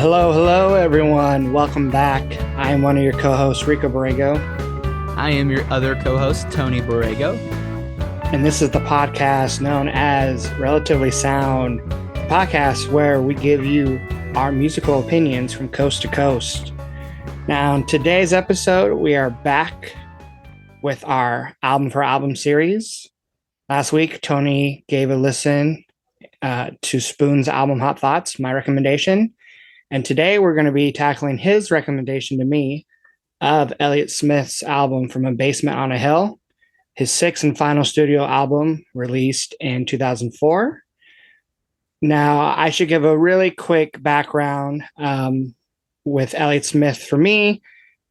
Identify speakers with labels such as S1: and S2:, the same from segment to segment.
S1: Hello, everyone. Welcome back. I am one of your co-hosts, Rico,
S2: I am your other co-host, Tony Borrego.
S1: and this is the podcast known as Relatively Sound, a podcast where we give you our musical opinions from coast to coast. Now, in today's episode, we are back with our album for album series. Last week, Tony gave a listen to Spoon's album Hot Thoughts, my recommendation. And today we're going to be tackling his recommendation to me of Elliot Smith's album From a Basement on a Hill, his sixth and final studio album released in 2004. Now, I should give a really quick background with Elliot Smith. For me,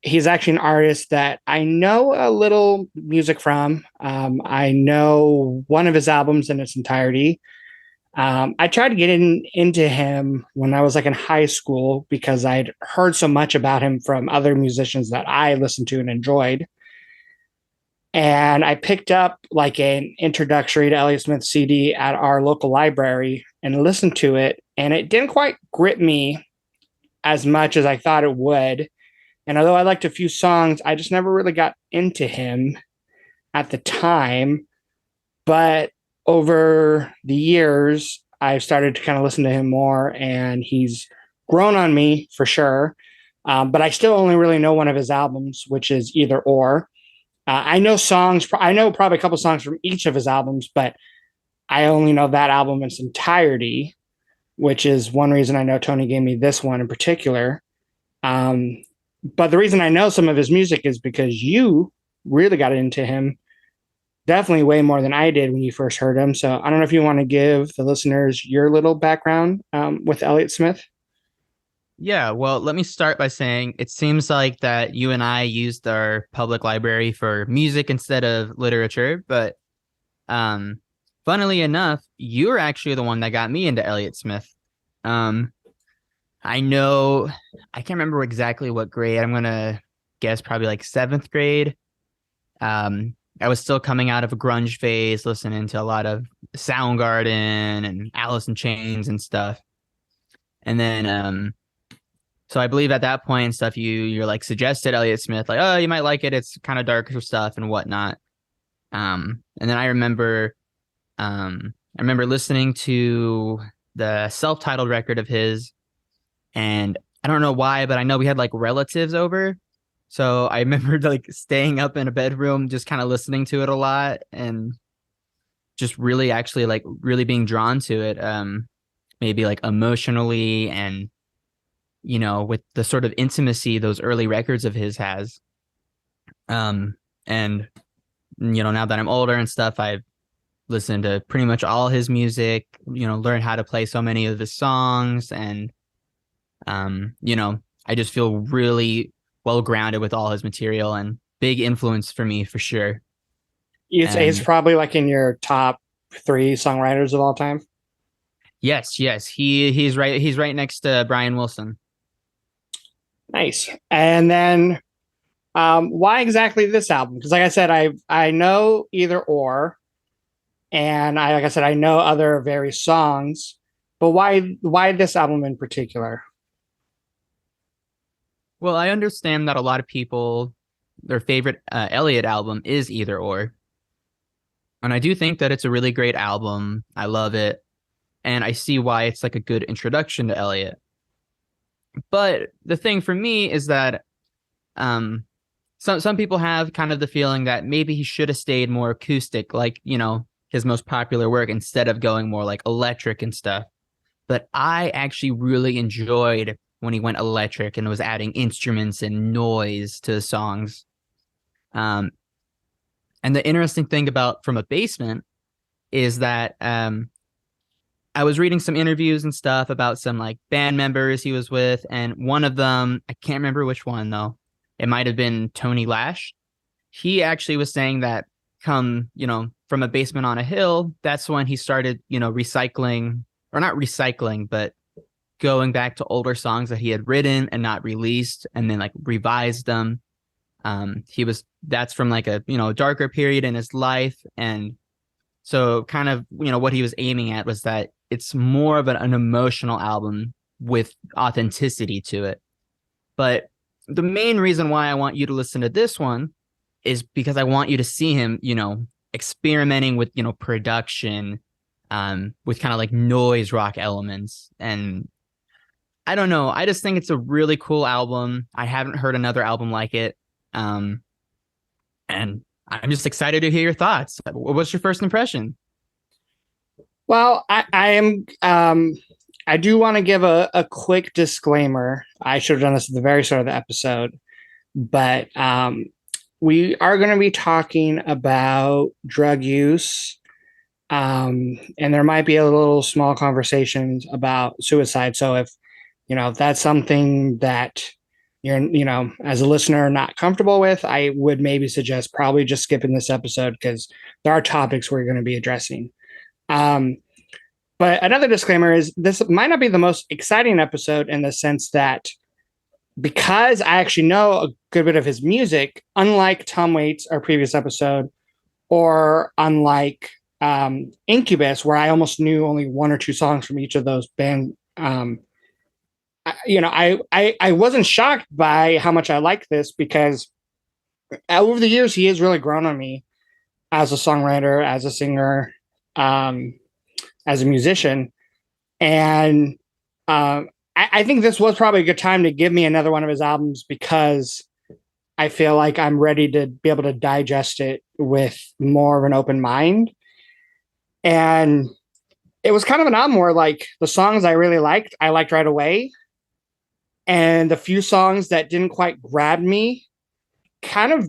S1: he's actually an artist that I know a little music from. I know one of his albums in its entirety. I tried to get into him when I was like in high school because I'd heard so much about him from other musicians that I listened to and enjoyed. And I picked up like an introductory to Elliot Smith CD at our local library and listened to it. And it didn't quite grip me as much as I thought it would. And although I liked a few songs, I just never really got into him at the time. But over the years, I've started to kind of listen to him more, and he's grown on me for sure. But I still only really know one of his albums, which is Either Or. I know songs, I know probably a couple songs from each of his albums, but I only know that album in its entirety, which is one reason I know Tony gave me this one in particular. But the reason I know some of his music is because you really got into him definitely way more than I did when you first heard him. So I don't know if you want to give the listeners your little background with Elliot Smith.
S2: Yeah, well, let me start by saying it seems like that you and I used our public library for music instead of literature, but funnily enough, you're actually the one that got me into Elliot Smith. I know, I can't remember exactly what grade. I'm going to guess probably like seventh grade. I was still coming out of a grunge phase, listening to a lot of Soundgarden and Alice in Chains and stuff. And then, so I believe at that point and stuff, you're like suggested Elliot Smith, like, oh, you might like it. It's kind of darker stuff and whatnot. And then I remember listening to the self-titled record of his, and I don't know why, but I know we had like relatives over. So I remember like staying up in a bedroom, just kind of listening to it a lot and just really actually like really being drawn to it. Maybe like emotionally and, you know, with the sort of intimacy those early records of his has. And, you know, now that I'm older and stuff, I've listened to pretty much all his music, you know, learned how to play so many of his songs. And, you know, I just feel really well grounded with all his material and big influence for me for sure.
S1: He's probably like in your top three songwriters of all time.
S2: Yes, he's right next to Brian Wilson.
S1: Nice. And then why exactly this album? Because like I said, I know Either Or, and like I said, I know other various songs, but why this album in particular?
S2: Well, I understand that a lot of people, their favorite Elliot album is Either Or. And I do think that it's a really great album. I love it. And I see why it's like a good introduction to Elliot. But the thing for me is that some people have kind of the feeling that maybe he should have stayed more acoustic, like, you know, his most popular work, instead of going more like electric and stuff. But I actually really enjoyed when he went electric and was adding instruments and noise to the songs. And the interesting thing about From a Basement is that I was reading some interviews and stuff about some like band members he was with, and one of them, I can't remember which one though, it might have been Tony Lash. He actually was saying that come, you know, From a Basement on a Hill, that's when he started, you know, recycling, or not recycling, but going back to older songs that he had written and not released, and then like revised them. That's from like a, you know, darker period in his life. And so kind of, you know, what he was aiming at was that it's more of an emotional album with authenticity to it. But the main reason why I want you to listen to this one is because I want you to see him, experimenting with, production, with kind of like noise rock elements. And I don't know. I just think it's a really cool album. I haven't heard another album like it. And I'm just excited to hear your thoughts. What's your first impression?
S1: Well, I am. I do want to give a quick disclaimer. I should have done this at the very start of the episode, but we are going to be talking about drug use, and there might be a little small conversations about suicide. So if that's something that you're, as a listener, not comfortable with, I would maybe suggest probably just skipping this episode because there are topics we're going to be addressing. But another disclaimer is this might not be the most exciting episode in the sense that because I actually know a good bit of his music, unlike Tom Waits, our previous episode, or unlike Incubus, where I almost knew only one or two songs from each of those bands. I wasn't shocked by how much I liked this because over the years he has really grown on me as a songwriter, as a singer, as a musician, and I think this was probably a good time to give me another one of his albums because I feel like I'm ready to be able to digest it with more of an open mind. And it was kind of an album where like the songs I really liked, I liked right away. And the few songs that didn't quite grab me kind of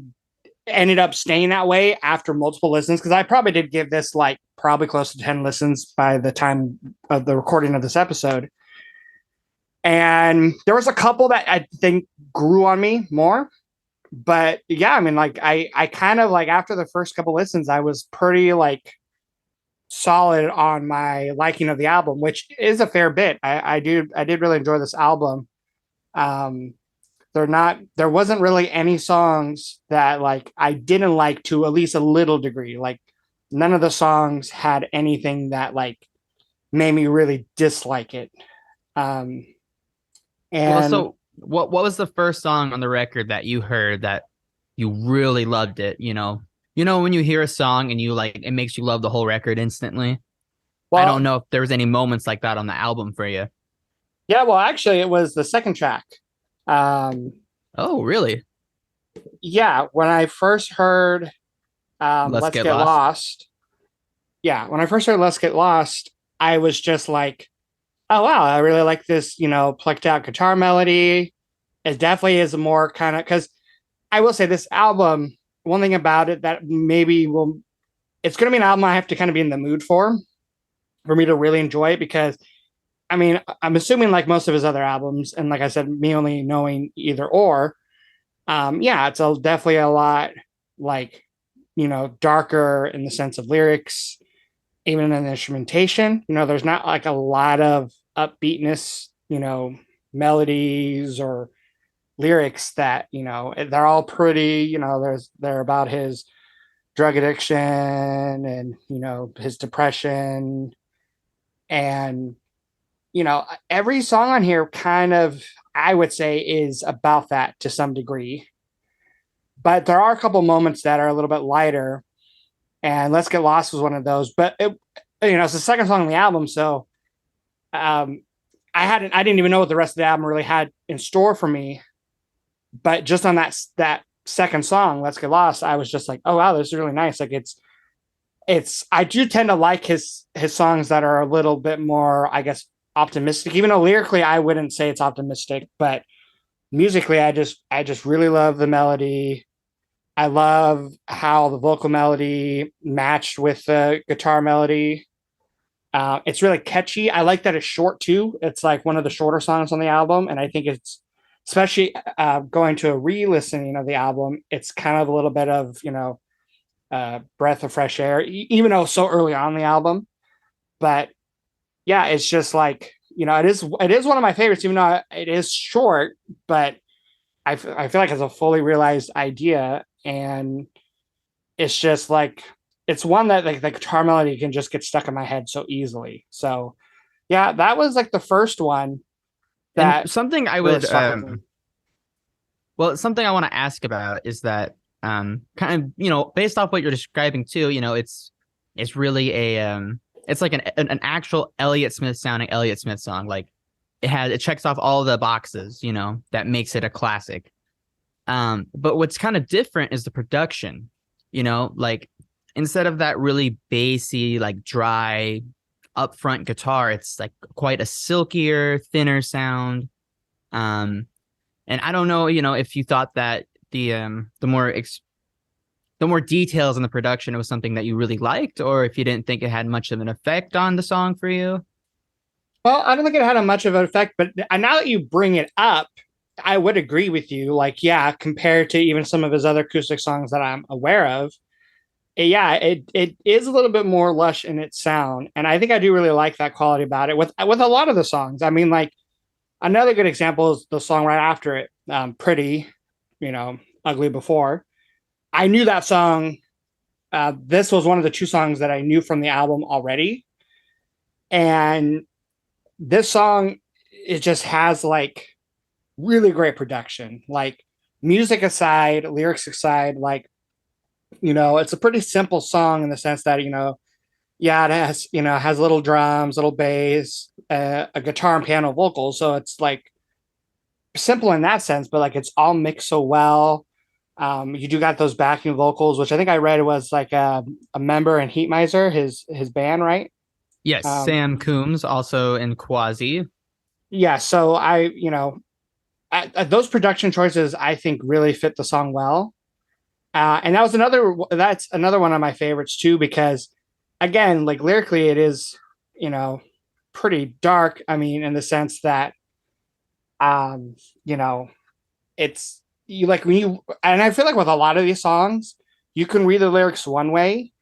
S1: ended up staying that way after multiple listens. Cause I probably did give this like probably close to 10 listens by the time of the recording of this episode. And there was a couple that I think grew on me more. But yeah, I mean, like I kind of like after the first couple listens, I was pretty like solid on my liking of the album, which is a fair bit. I did really enjoy this album. There wasn't really any songs that like I didn't like to at least a little degree. Like none of the songs had anything that like made me really dislike it. And
S2: So what was the first song on the record that you heard that you really loved it? When you hear a song and you like it makes you love the whole record instantly. I don't know if there was any moments like that on the album for you.
S1: Yeah, well, actually, it was the second track.
S2: Oh, really?
S1: Yeah, when I first heard Let's Get Lost. Yeah, when I first heard Let's Get Lost, I was just like, oh, wow, I really like this, plucked out guitar melody. It definitely is a more kind of, because I will say this album, one thing about it that maybe it's going to be an album I have to kind of be in the mood for me to really enjoy it because I mean, I'm assuming like most of his other albums, and like I said, me only knowing either or, yeah, it's definitely a lot like, darker in the sense of lyrics, even in the instrumentation. There's not like a lot of upbeatness, melodies or lyrics that, they're all pretty, they're about his drug addiction and, his depression. And every song on here kind of, I would say, is about that to some degree. But there are a couple moments that are a little bit lighter, and Let's Get Lost was one of those. But it's the second song on the album, so I didn't even know what the rest of the album really had in store for me. But just on that second song, Let's Get Lost, I was just like, oh wow, this is really nice. Like it's I do tend to like his songs that are a little bit more, I guess, optimistic, even though lyrically I wouldn't say it's optimistic, but musically I just really love the melody. I love how the vocal melody matched with the guitar melody. It's really catchy. I like that it's short too. It's like one of the shorter songs on the album, and I think it's especially going to a re-listening of the album, it's kind of a little bit of breath of fresh air, even though it's so early on in the album. But yeah, it's just like, it is one of my favorites, even though it is short, but I feel like it's a fully realized idea. And it's just like, it's one that like the guitar melody can just get stuck in my head so easily. So yeah, that was like the first one.
S2: And
S1: that
S2: something I
S1: really
S2: would
S1: stuck with me.
S2: well, something I want to ask about is that kind of, based off what you're describing too, it's really it's like an actual Elliot Smith sounding Elliot Smith song. Like it checks off all the boxes, that makes it a classic. But what's kind of different is the production, like instead of that really bassy, like dry upfront guitar, it's like quite a silkier, thinner sound. Um, and I don't know, if you thought that the more details in the production, it was something that you really liked, or if you didn't think it had much of an effect on the song for you.
S1: Well, I don't think it had a much of an effect, but now that you bring it up, I would agree with you. Like, yeah, compared to even some of his other acoustic songs that I'm aware of, yeah, it is a little bit more lush in its sound, and I think I do really like that quality about it. With a lot of the songs, I mean, like another good example is the song right after it, "Pretty," "Ugly" before. I knew that song. This was one of the two songs that I knew from the album already, and this song, it just has like really great production. Like music aside, lyrics aside, like it's a pretty simple song in the sense that yeah, it has little drums, little bass, a guitar and piano vocals, so it's like simple in that sense, but like it's all mixed so well. You do got those backing vocals, which I think I read was like a member in Heat Miser, his band, right?
S2: Yes,
S1: Um,
S2: Sam Coombs, also in Quasi.
S1: yeah, so those production choices I think really fit the song well. And that's another one of my favorites too, because again, like lyrically, it is, you know, pretty dark. I mean, in the sense that, um, you know, it's you like when you, and I feel like with a lot of these songs, you can read the lyrics one way,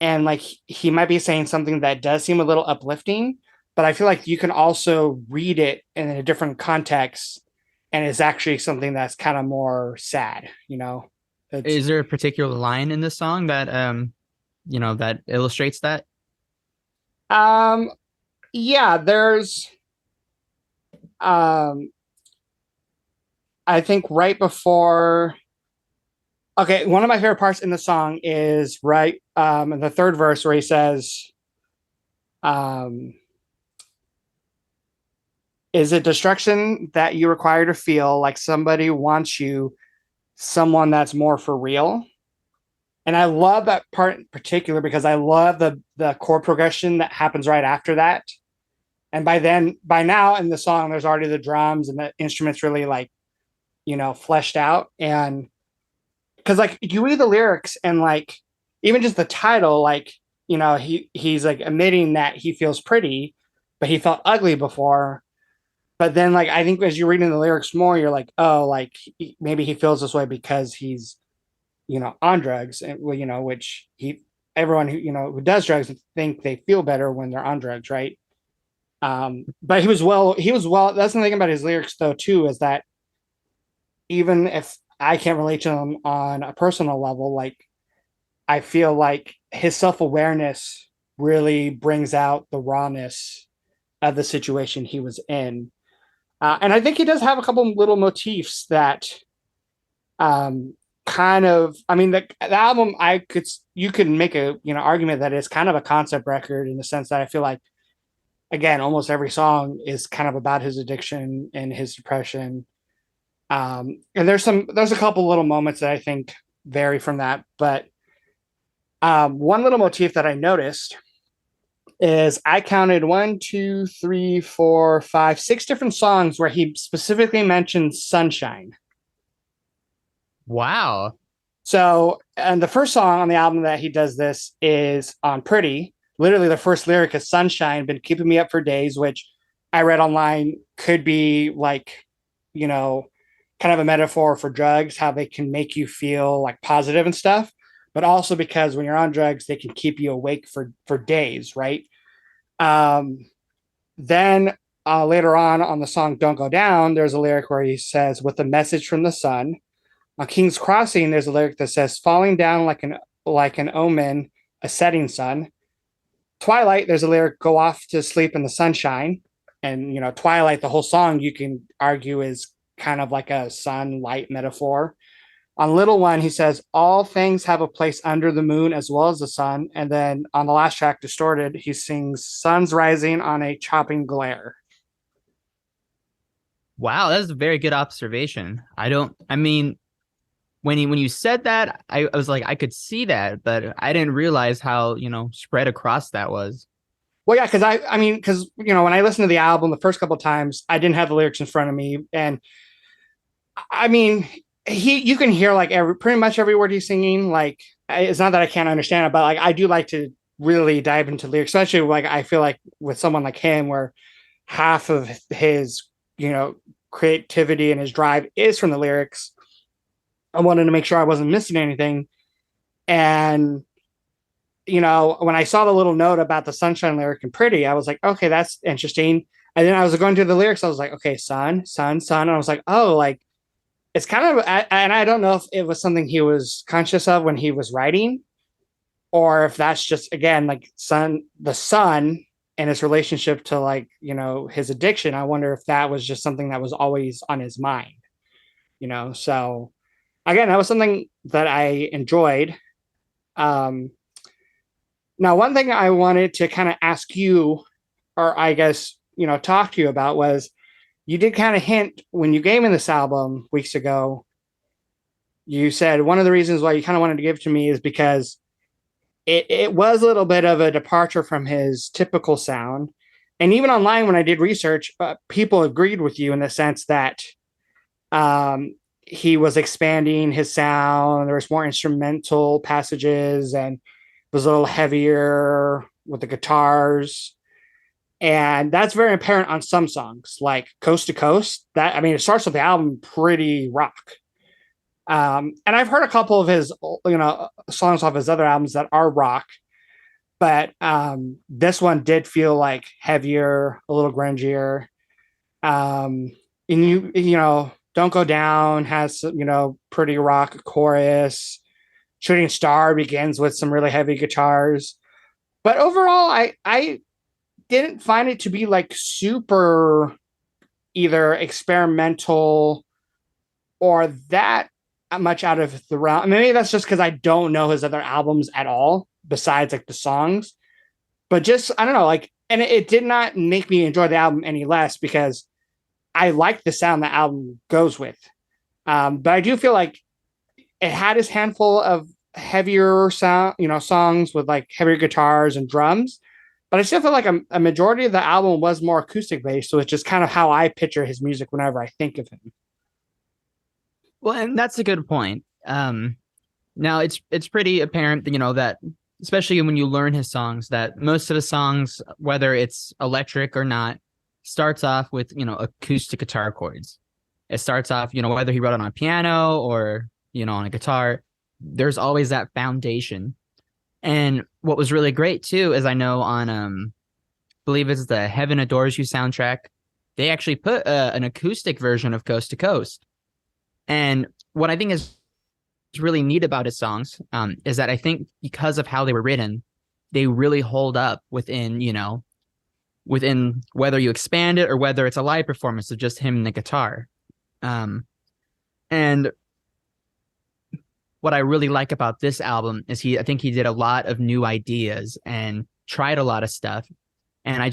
S1: and like he might be saying something that does seem a little uplifting, but I feel like you can also read it in a different context, and it's actually something that's kind of more sad. It's
S2: Is there a particular line in this song that that illustrates that?
S1: um yeah, there's um I think right before, okay, one of my favorite parts in the song is right in the third verse where he says, um is it destruction that you require to feel like somebody wants you, someone that's more for real? And I love that part in particular because I love the chord progression that happens right after that. And by now in the song, there's already the drums and the instruments really like, fleshed out. And because like you read the lyrics and like even just the title, like, he's like admitting that he feels pretty, but he felt ugly before. But then like I think as you're reading the lyrics more, you're like, oh, like maybe he feels this way because he's on drugs, and which everyone who does drugs think they feel better when they're on drugs, right? But he was well. That's the thing about his lyrics though too, is that even if I can't relate to him on a personal level, like I feel like his self-awareness really brings out the rawness of the situation he was in. And I think he does have a couple little motifs that um kind of, I mean, the album, you could make a argument that it's kind of a concept record in the sense that I feel like, again, almost every song is kind of about his addiction and his depression. And there's a couple little moments that I think vary from that, but one little motif that I noticed is I counted one, two, three, four, five, six different songs where he specifically mentioned sunshine.
S2: Wow.
S1: So, and the first song on the album that he does this is on Pretty. Literally, the first lyric is Sunshine, been keeping me up for days, which I read online could be like, you know, kind of a metaphor for drugs, how they can make you feel like positive and stuff, but also because when you're on drugs, they can keep you awake for days, right? Um, then later on the song Don't Go Down, there's a lyric where he says, with a message from the sun. On King's Crossing, there's a lyric that says, falling down like an omen, a setting sun. Twilight, there's a lyric, go off to sleep in the sunshine. And, Twilight, the whole song, you can argue is kind of like a sunlight metaphor. On Little One, he says, all things have a place under the moon as well as the sun. And then on the last track, Distorted, he sings, sun's rising on a chopping glare.
S2: Wow, that's a very good observation. I mean, when you said that, I was like, I could see that, but I didn't realize how, spread across that was.
S1: Well, yeah, because when I listened to the album the first couple of times, I didn't have the lyrics in front of me. And I mean, you can hear like pretty much every word he's singing. Like, it's not that I can't understand it, but like I do like to really dive into lyrics, especially like I feel like with someone like him, where half of his creativity and his drive is from the lyrics. I wanted to make sure I wasn't missing anything, and when I saw the little note about the sunshine lyric and pretty, I was like, okay, that's interesting. And then I was going through the lyrics, I was like, okay, sun, sun, sun, and I was like, oh, like it's kind of, and I don't know if it was something he was conscious of when he was writing, or if that's just again like the sun and his relationship to like his addiction. I wonder if that was just something that was always on his mind. So again, that was something that I enjoyed. Now, one thing I wanted to kind of ask you, or I guess talk to you about, was you did kind of hint when you gave me this album weeks ago. You said one of the reasons why you kind of wanted to give it to me is because it was a little bit of a departure from his typical sound. And even online, when I did research, people agreed with you in the sense that he was expanding his sound. There was more instrumental passages and was a little heavier with the guitars. And that's very apparent on some songs, like Coast to Coast. It starts with the album pretty rock. And I've heard a couple of his, songs off his other albums that are rock, but this one did feel like heavier, a little grungier. And Don't Go Down has, pretty rock chorus. Shooting Star begins with some really heavy guitars. But overall, I didn't find it to be like super either experimental or that much out of the realm. Maybe that's just because I don't know his other albums at all, besides like the songs. But just, I don't know, like, and it did not make me enjoy the album any less because I like the sound the album goes with. But I do feel like it had his handful of heavier sound, songs with like heavier guitars and drums. But I still feel like a majority of the album was more acoustic based. So it's just kind of how I picture his music whenever I think of him.
S2: Well, and that's a good point. Now it's pretty apparent, that especially when you learn his songs, that most of the songs, whether it's electric or not, starts off with, acoustic guitar chords. It starts off, whether he wrote it on a piano or, on a guitar, there's always that foundation. And what was really great too is I know on, I believe it's the Heaven Adores You soundtrack, they actually put an acoustic version of Coast to Coast. And what I think is really neat about his songs is that I think because of how they were written, they really hold up within whether you expand it or whether it's a live performance of just him and the guitar. And what I really like about this album is I think he did a lot of new ideas and tried a lot of stuff. And I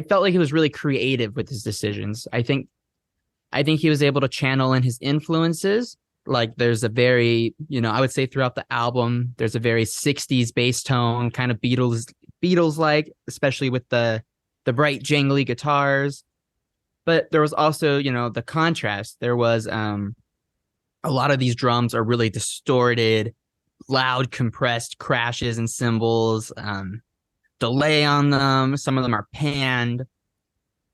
S2: felt like he was really creative with his decisions. I think he was able to channel in his influences. Like there's a very, I would say throughout the album, there's a very 60s bass tone, kind of Beatles-like, especially with the bright jangly guitars. But there was also, the contrast. There was a lot of these drums are really distorted, loud, compressed crashes and cymbals, delay on them. Some of them are panned.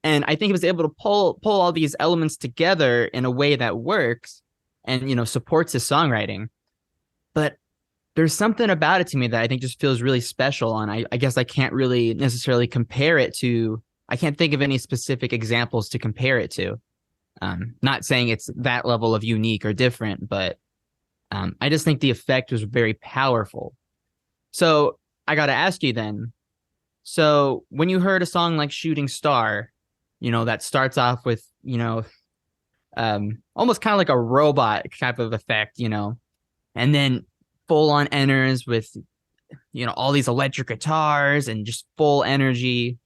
S2: And I think he was able to pull all these elements together in a way that works and, supports his songwriting. But there's something about it to me that I think just feels really special. And I guess I can't really necessarily compare it to, I can't think of any specific examples to compare it to. Not saying it's that level of unique or different, but I just think the effect was very powerful. So I got to ask you then, so when you heard a song like Shooting Star, that starts off with, almost kind of like a robot type of effect, and then full on enters with, all these electric guitars and just full energy.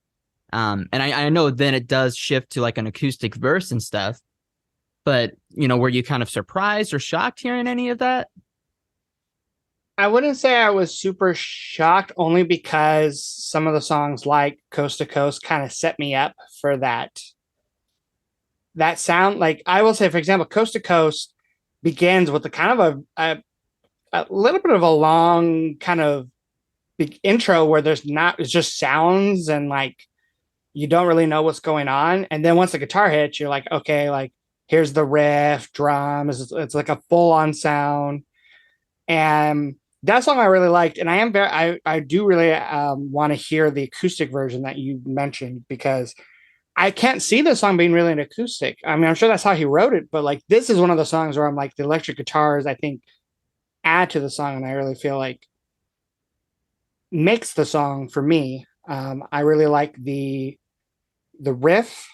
S2: And I know then it does shift to like an acoustic verse and stuff, but, were you kind of surprised or shocked hearing any of that?
S1: I wouldn't say I was super shocked, only because some of the songs like Coast to Coast kind of set me up for that sound. Like, I will say, for example, Coast to Coast begins with a kind of a little bit of a long kind of big intro where it's just sounds, and like you don't really know what's going on. And then once the guitar hits, you're like, okay, like here's the riff, drums. It's like a full on sound. And that song I really liked. And I do really want to hear the acoustic version that you mentioned, because I can't see the song being really an acoustic. I mean, I'm sure that's how he wrote it, but like this is one of the songs where I'm like, the electric guitars, I think, add to the song, and I really feel like makes the song for me. I really like the riff.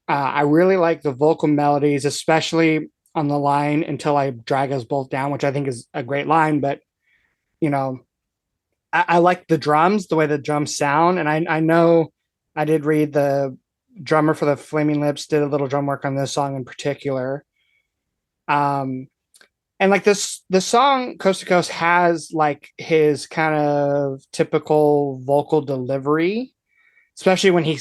S1: I really like the vocal melodies, especially on the line "Until I Drag Us Both Down," which I think is a great line. But you know, I like the drums, the way the drums sound, and I know I did read the drummer for the Flaming Lips did a little drum work on this song in particular. Um, and like this song Coast to Coast has like his kind of typical vocal delivery, especially when he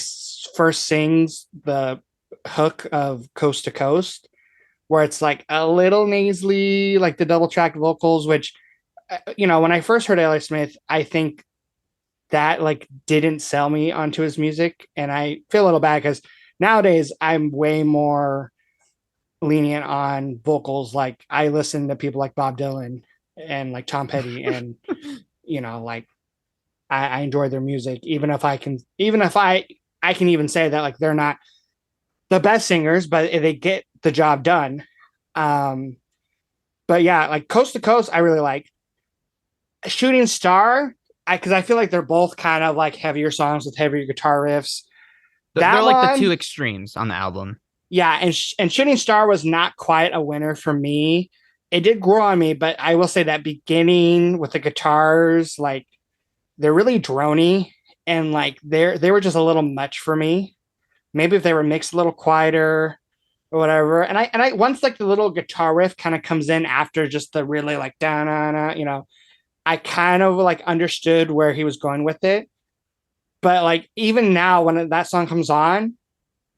S1: first sings the hook of Coast to Coast, where it's like a little nasally, like the double track vocals, which, when I first heard Elliot Smith, I think that like didn't sell me onto his music. And I feel a little bad because nowadays I'm way more lenient on vocals. Like I listen to people like Bob Dylan and like Tom Petty, and like I enjoy their music, even if I can even say that like they're not the best singers, but they get the job done. But yeah, like Coast to Coast, I really like. Shooting Star, because I feel like they're both kind of like heavier songs with heavier guitar riffs.
S2: They're like the two extremes on the album.
S1: Yeah, and Shooting Star was not quite a winner for me. It did grow on me, but I will say that beginning with the guitars, like they're really drony, and like they were just a little much for me. Maybe if they were mixed a little quieter or whatever. And I once like the little guitar riff kind of comes in after just the really like da na na, I kind of like understood where he was going with it. But like even now when that song comes on,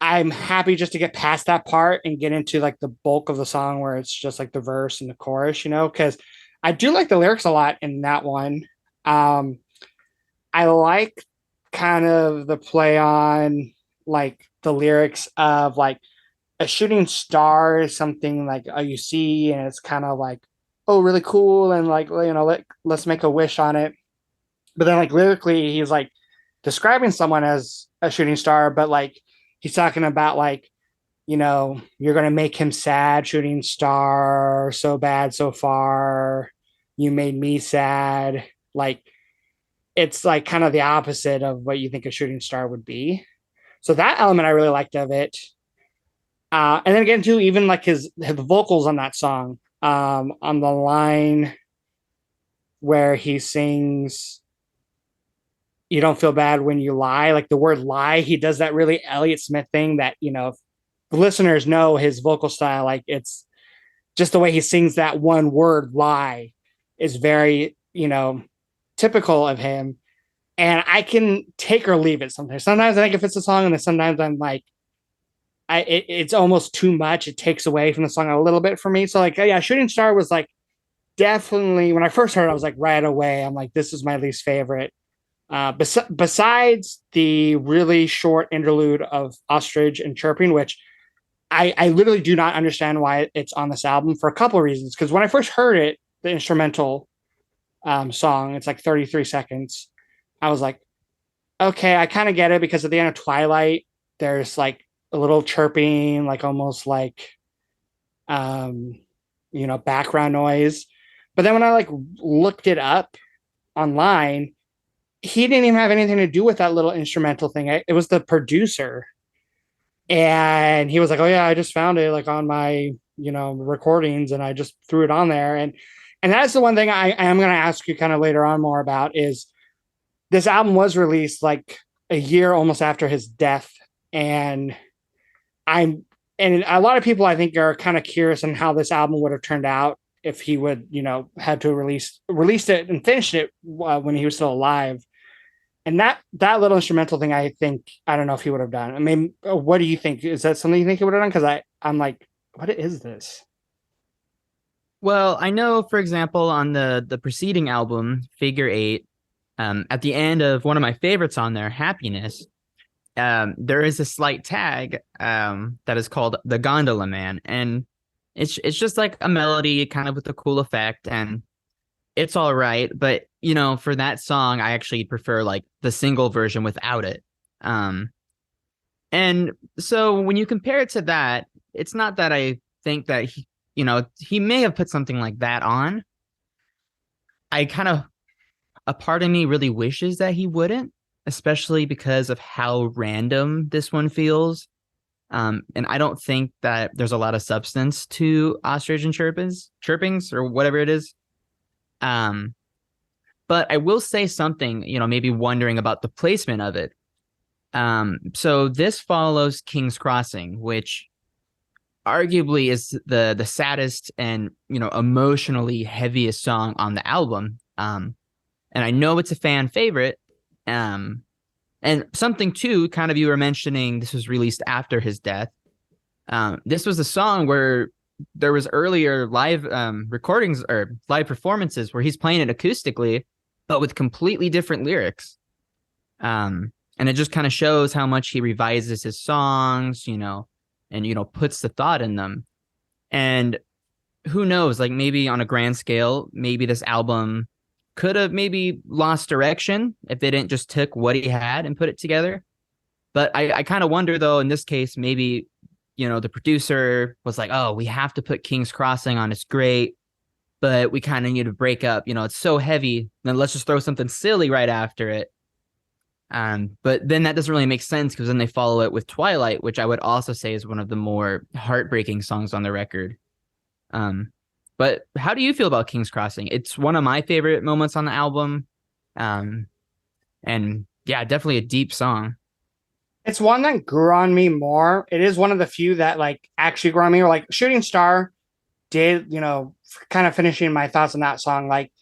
S1: I'm happy just to get past that part and get into like the bulk of the song where it's just like the verse and the chorus, because I do like the lyrics a lot in that one. I like kind of the play on like the lyrics of like a shooting star is something like you see, and it's kind of like, oh, really cool, and like let's make a wish on it. But then like lyrically he's like describing someone as a shooting star, but like he's talking about like, you're gonna make him sad, shooting star, so bad so far, you made me sad. Like it's like kind of the opposite of what you think a shooting star would be. So that element I really liked of it. And then again, too, even like his vocals on that song, on the line where he sings, "You don't feel bad when you lie." Like the word lie, he does that really Elliot Smith thing that, if the listeners know his vocal style, like it's just the way he sings that one word lie is very, typical of him. And I can take or leave it sometimes. Sometimes I think it fits the song, and then sometimes I'm like, it's almost too much. It takes away from the song a little bit for me. So like, yeah, Shooting Star was like definitely, when I first heard it, I was like right away, I'm like, this is my least favorite. Besides the really short interlude of Ostrich and Chirping, which I literally do not understand why it's on this album for a couple of reasons. Because when I first heard it, the instrumental song, it's like 33 seconds. I was like, okay, I kind of get it, because at the end of Twilight, there's like a little chirping, like almost like, background noise. But then when I like looked it up online, he didn't even have anything to do with that little instrumental thing. It was the producer. And he was like, "Oh yeah, I just found it like on my recordings, and I just threw it on there." And that's the one thing I am going to ask you kind of later on more about is this album was released like a year almost after his death, and I'm and a lot of people I think are kind of curious on how this album would have turned out if he would had to released it and finished it when he was still alive. And that little instrumental thing, I think, I don't know if he would have done. I mean, what do you think? Is that something you think he would have done? Because I'm like, what is this?
S2: Well, I know, for example, on the preceding album, Figure Eight, at the end of one of my favorites on there, Happiness, there is a slight tag that is called the Gondola Man, and it's just like a melody, kind of with a cool effect, and it's all right. But for that song, I actually prefer like the single version without it. Um, and so when you compare it to that, it's not that I think that he may have put something like that on. I kind of a part of me really wishes that he wouldn't, especially because of how random this one feels. And I don't think that there's a lot of substance to ostrich and chirpings or whatever it is. Um, but I will say something, maybe wondering about the placement of it. So this follows King's Crossing, which arguably is the saddest and emotionally heaviest song on the album. And I know it's a fan favorite. Um, and something too, kind of you were mentioning, this was released after his death. This was a song where there was earlier live recordings or live performances where he's playing it acoustically, but with completely different lyrics. And it just kind of shows how much he revises his songs, and puts the thought in them. And who knows, like maybe on a grand scale, maybe this album could have maybe lost direction if they didn't just took what he had and put it together. But I kind of wonder though, in this case, maybe, the producer was like, oh, we have to put King's Crossing on. It's great, but we kind of need to break up. It's so heavy. Then let's just throw something silly right after it. But then that doesn't really make sense because then they follow it with Twilight, which I would also say is one of the more heartbreaking songs on the record. But how do you feel about King's Crossing? It's one of my favorite moments on the album. And yeah, definitely a deep song.
S1: It's one that grew on me more. It is one of the few that like actually grew on me. Or like Shooting Star did, kind of finishing my thoughts on that song. Like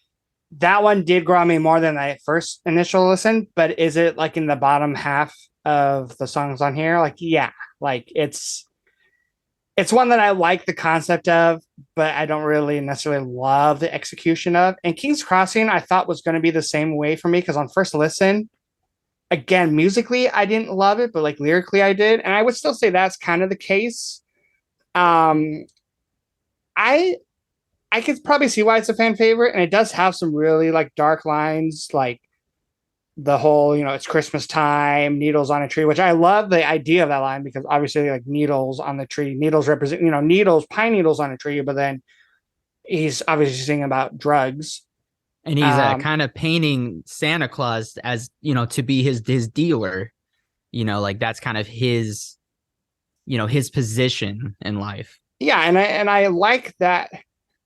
S1: that one did grow on me more than I first initial listen. But is it like in the bottom half of the songs on here? Like, yeah, like it's one that I like the concept of, but I don't really necessarily love the execution of. And King's Crossing, I thought was going to be the same way for me because on first listen, again, musically, I didn't love it, but like lyrically, I did. And I would still say that's kind of the case. Um, I I could probably see why it's a fan favorite, and it does have some really like dark lines, like the whole, it's Christmas time, needles on a tree, which I love the idea of that line because obviously like needles on the tree, needles represent, needles, pine needles on a tree, but then he's obviously singing about drugs.
S2: And he's
S1: Um,
S2: kind of painting Santa Claus as, to be his dealer. Like that's kind of his position in life.
S1: yeah, and I like that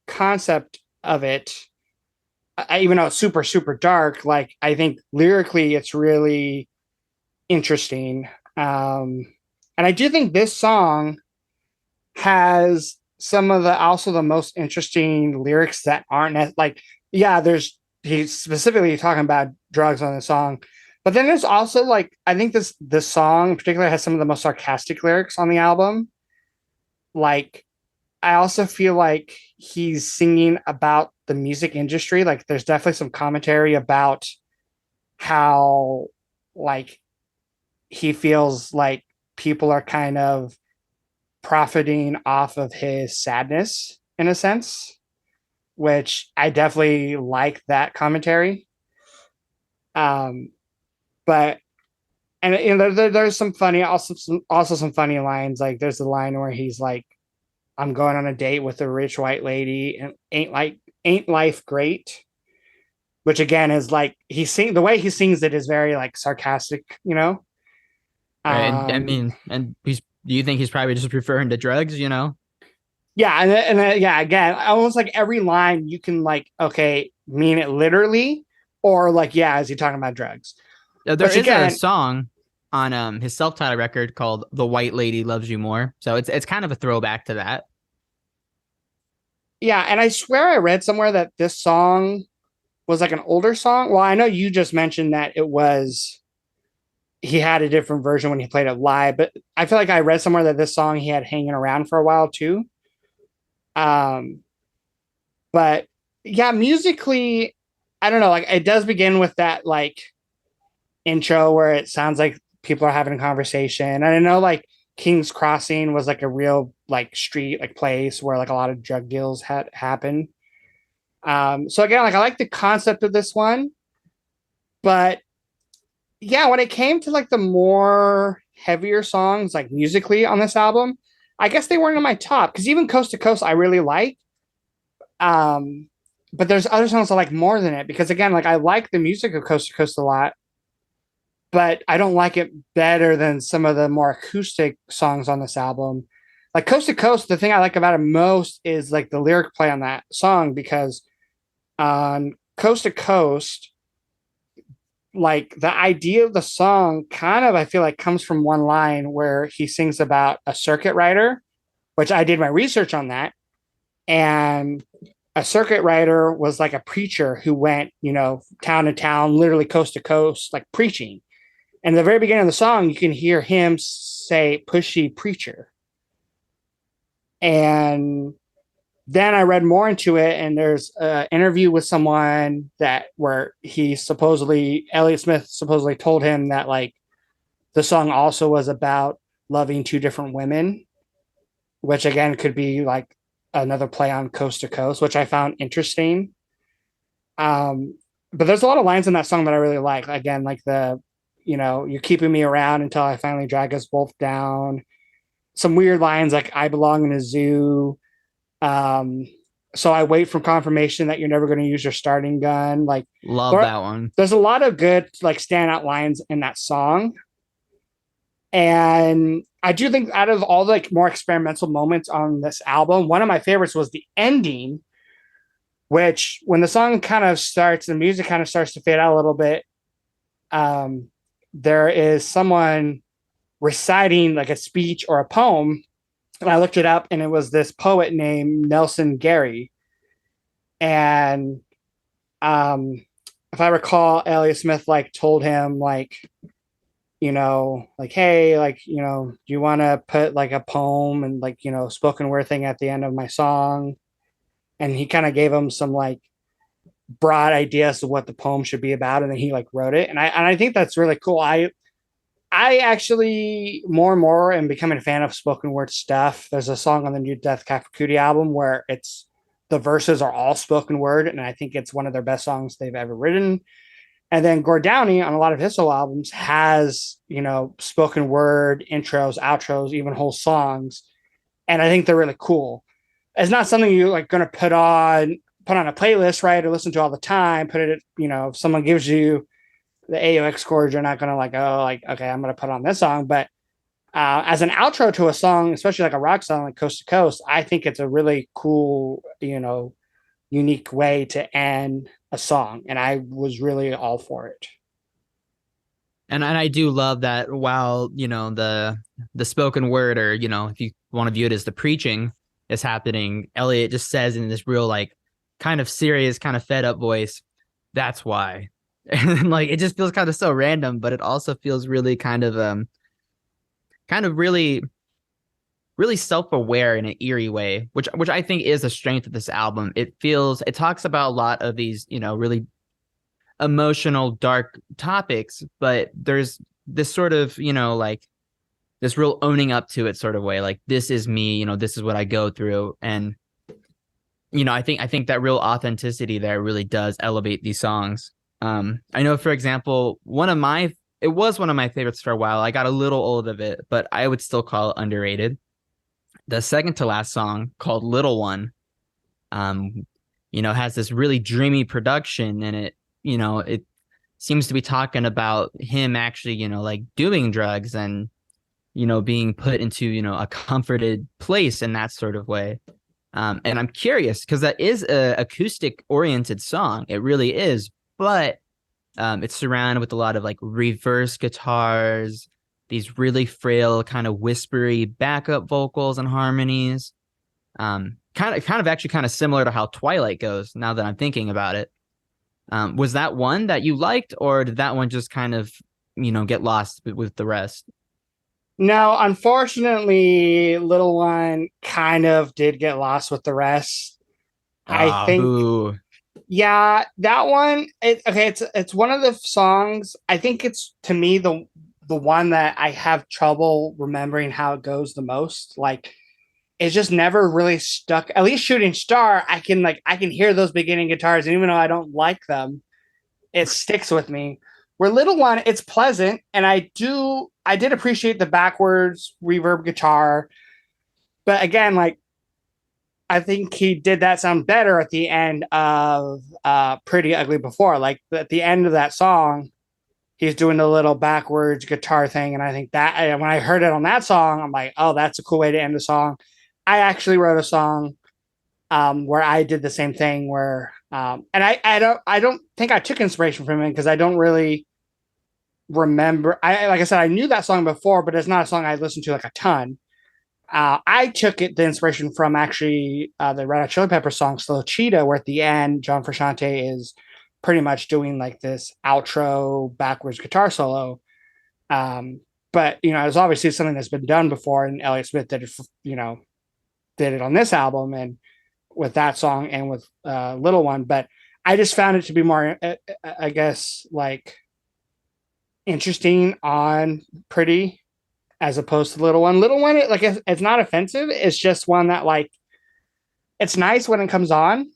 S1: concept of it. Even though it's super super dark, like I think lyrically it's really interesting. And I do think this song has some of the also the most interesting lyrics that aren't like, yeah, there's he's specifically talking about drugs on the song, but then there's also like I think this song in particular has some of the most sarcastic lyrics on the album. Like I also feel like he's singing about the music industry. Like there's definitely some commentary about how like he feels like people are kind of profiting off of his sadness in a sense, which I definitely like that commentary. Um, but and there's some funny also some funny lines. Like there's the line where he's like, "I'm going on a date with a rich white lady, and ain't life great?" Which again is like the way he sings it is very like sarcastic.
S2: Right. And I
S1: Um,
S2: mean, and he's Do you think he's probably just referring to drugs, you know?
S1: Yeah, and yeah, again, almost like every line you can like, okay, mean it literally, or like, yeah, is he talking about drugs?
S2: There
S1: Which
S2: is a
S1: again,
S2: song on his self-titled record called "The White Lady Loves You More," so it's kind of a throwback to that.
S1: yeah, and I swear I read somewhere that this song was like an older song. Well, I know you just mentioned that it was he had a different version when he played it live, but I feel like I read somewhere that this song he had hanging around for a while too. Um, but yeah, musically, I don't know. Like it does begin with that like intro where it sounds like people are having a conversation. And I know like King's Crossing was like a real like street like place where like a lot of drug deals had happened. So again, like I like the concept of this one, but yeah, when it came to like the more heavier songs, like musically on this album, I guess they weren't in my top because even Coast to Coast I really like. Um, but there's other songs I like more than it because again, like I like the music of Coast to Coast a lot, but I don't like it better than some of the more acoustic songs on this album. Like Coast to Coast, the thing I like about it most is like the lyric play on that song because on Coast to Coast, like the idea of the song kind of I feel like comes from one line where he sings about a circuit rider, which I did my research on that. And a circuit rider was like a preacher who went, you know, town to town, literally coast to coast, like preaching. And at the very beginning of the song, you can hear him say, pushy preacher. And then I read more into it, and there's an interview with someone that where he supposedly, Elliot Smith supposedly told him that like the song also was about loving two different women, which again could be like another play on coast to coast, which I found interesting. Um, but there's a lot of lines in that song that I really like. Again, like the, you know, you're keeping me around until I finally drag us both down. Some weird lines like I belong in a zoo. Um, so I wait for confirmation that you're never going to use your starting gun. Like
S2: Love
S1: there,
S2: that one.
S1: there's a lot of good like standout lines in that song. And I do think out of all the like more experimental moments on this album, one of my favorites was the ending, which when the song kind of starts, the music kind of starts to fade out a little bit. Um, there is someone reciting like a speech or a poem. And I looked it up and it was this poet named Nelson Gary. And if I recall, Elliot Smith like told him like, you know, like, hey, like, you know, do you want to put like a poem and like, you know, spoken word thing at the end of my song? And he kind of gave him some like broad ideas of what the poem should be about. And then he like wrote it. And I think that's really cool. I actually more and more am becoming a fan of spoken word stuff. There's a song on the new Death Cab for Cutie album where it's the verses are all spoken word, and I think it's one of their best songs they've ever written. And then Gord Downie on a lot of his solo albums has, you know, spoken word intros, outros, even whole songs. And I think they're really cool. It's not something you're like going to put on a playlist, right? Or listen to all the time, put it, you know, if someone gives you the AOX chords, you're not going to like, oh, like, okay, I'm going to put on this song. But as an outro to a song, especially like a rock song like Coast to Coast, I think it's a really cool, you know, unique way to end a song. And I was really all for it.
S2: And I do love that while, you know, the spoken word, or, you know, if you want to view it as the preaching is happening, Elliot just says in this real like kind of serious, kind of fed up voice, that's why. And like it just feels kind of so random, but it also feels really kind of really self-aware in an eerie way, which I think is a strength of this album. It talks about a lot of these, you know, really emotional, dark topics, but there's this sort of, you know, like this real owning up to it sort of way. Like, this is me, you know, this is what I go through. And, you know, I think that real authenticity there really does elevate these songs. I know, for example, it was one of my favorites for a while. I got a little old of it, but I would still call it underrated. The second to last song, called Little One, um, you know, has this really dreamy production, and it seems to be talking about him actually, you know, like doing drugs and being put into, a comforted place in that sort of way. And I'm curious because that is a acoustic oriented song. It really is, but it's surrounded with a lot of like reverse guitars, these really frail, kind of whispery backup vocals and harmonies. Kind of similar to how Twilight goes. Now that I'm thinking about it, was that one that you liked, or did that one just kind of, get lost with the rest?
S1: No, unfortunately, Little One kind of did get lost with the rest. I
S2: Ah,
S1: think,
S2: boo.
S1: yeah, that one. It's one of the songs. I think it's to me the one that I have trouble remembering how it goes the most. Like it's just never really stuck. At least Shooting Star, I can hear those beginning guitars, and even though I don't like them, it sticks with me. Where Little One, it's pleasant, and I did appreciate the backwards reverb guitar, but again, like I think he did that sound better at the end of Pretty Ugly Before. Like at the end of that song, he's doing the little backwards guitar thing, and I think that when I heard it on that song, I'm like, oh, that's a cool way to end the song. I actually wrote a song where I did the same thing where and I don't think I took inspiration from him because I don't really remember. I like I said, I knew that song before, but it's not a song I listened to like a ton. I took the inspiration from actually the Red Hot Chili Peppers song "Slow Cheetah," where at the end John Frusciante is pretty much doing like this outro backwards guitar solo. But it's obviously something that's been done before, and Elliot Smith did it. Did it on this album and with that song and with Little One. But I just found it to be more, I guess, like interesting on Pretty as opposed to Little One. Little One, it's not offensive. It's just one that like it's nice when it comes on,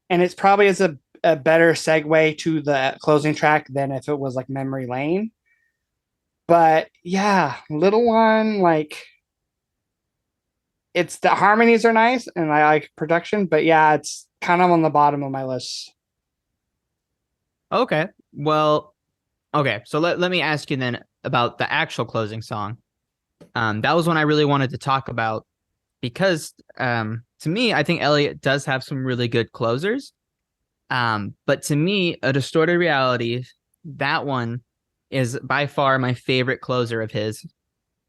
S1: and it's probably is a better segue to the closing track than if it was like Memory Lane. But yeah, Little One, like it's the harmonies are nice and I like production, but yeah, it's kind of on the bottom of my list.
S2: Okay. Well, okay. So let me ask you then about the actual closing song. That was one I really wanted to talk about because to me, I think Elliot does have some really good closers. But to me, A Distorted Reality, that one is by far my favorite closer of his.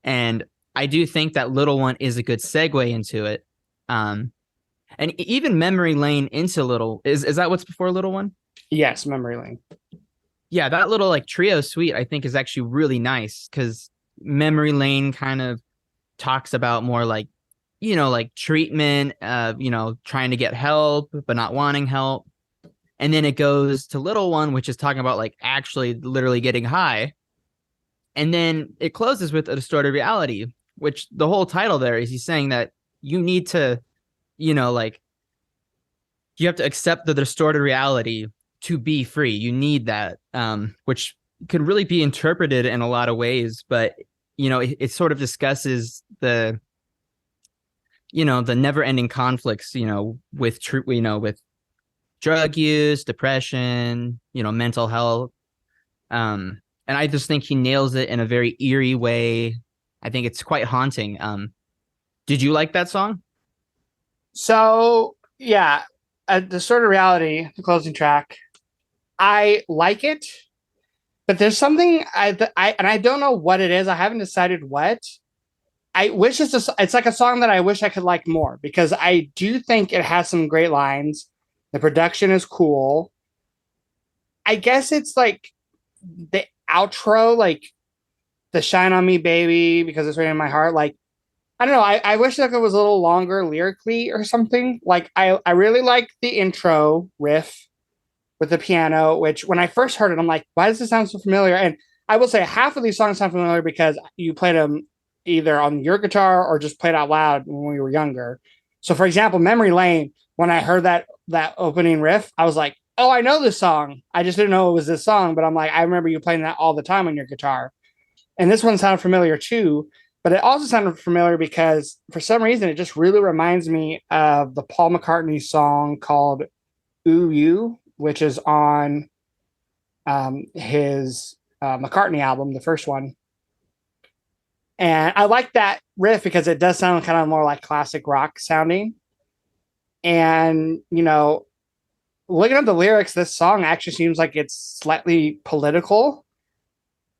S2: And I do think that Little One is a good segue into it. And even Memory Lane into Little is that what's before Little One?
S1: Yes, Memory Lane.
S2: Yeah, that little like trio suite I think is actually really nice because Memory Lane kind of talks about more like like treatment, trying to get help but not wanting help. And then it goes to Little One, which is talking about like actually literally getting high. And then it closes with A Distorted Reality, which the whole title there is he's saying that you need to, like you have to accept the distorted reality to be free. You need that, which could really be interpreted in a lot of ways. But, it sort of discusses the never ending conflicts, with with drug use, depression, mental health. And I just think he nails it in a very eerie way. I think it's quite haunting. Did you like that song?
S1: So yeah, the sort of reality, the closing track, I like it, but there's something I don't know what it is. I haven't decided what. I wish it's like a song that I wish I could like more because I do think it has some great lines. The production is cool. I guess it's like the outro, like the "Shine on Me, Baby," because it's right in my heart. Like I don't know. I wish like it was a little longer lyrically or something. Like I really like the intro riff with the piano, which when I first heard it, I'm like, why does this sound so familiar? And I will say half of these songs sound familiar because you played them either on your guitar or just played out loud when we were younger. So for example, Memory Lane, when I heard that opening riff, I was like, oh, I know this song. I just didn't know it was this song, but I'm like, I remember you playing that all the time on your guitar. And this one sounded familiar too, but it also sounded familiar because for some reason it just really reminds me of the Paul McCartney song called Ooh You, which is on his McCartney album, the first one. And I like that riff because it does sound kind of more like classic rock sounding. And, looking at the lyrics, this song actually seems like it's slightly political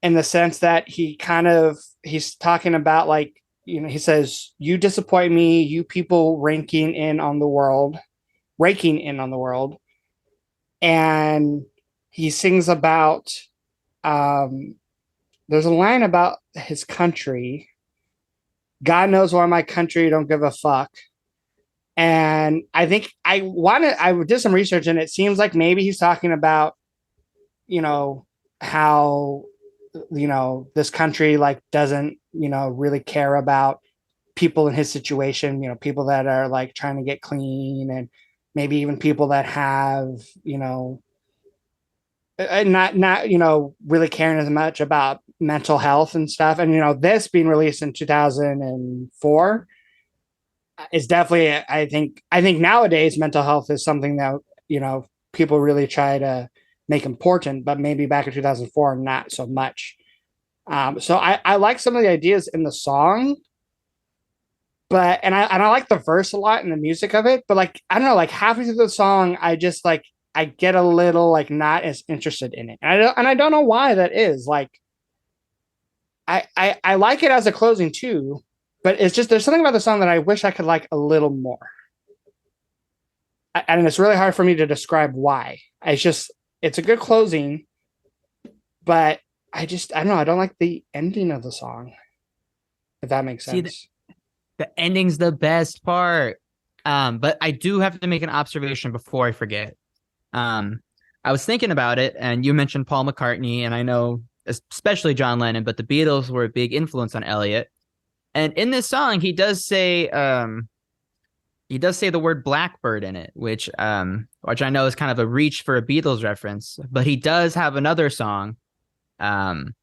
S1: in the sense that he's talking about like, he says, "You disappoint me, you people raking in on the world." And he sings about, um, there's a line about his country. "God knows why my country don't give a fuck." And I think I did some research and it seems like maybe he's talking about, how, this country like doesn't, really care about people in his situation, people that are like trying to get clean, and maybe even people that have, not really caring as much about mental health and stuff. And this being released in 2004 is definitely, I think nowadays mental health is something that people really try to make important, but maybe back in 2004 not so much. So I like some of the ideas in the song, but and I like the verse a lot and the music of it, but like I don't know, like halfway through the song I just like I get a little like not as interested in it, and I don't know why that is. Like I like it as a closing too, but it's just there's something about the song that I wish I could like a little more. And it's really hard for me to describe why. It's a good closing, but I don't know, I don't like the ending of the song, if that makes
S2: See,
S1: sense.
S2: the ending's the best part. But I do have to make an observation before I forget. Um, I was thinking about it, and you mentioned Paul McCartney, and I know especially John Lennon, but the Beatles were a big influence on Elliot. And in this song, he does say the word blackbird in it, which I know is kind of a reach for a Beatles reference, but he does have another song, um,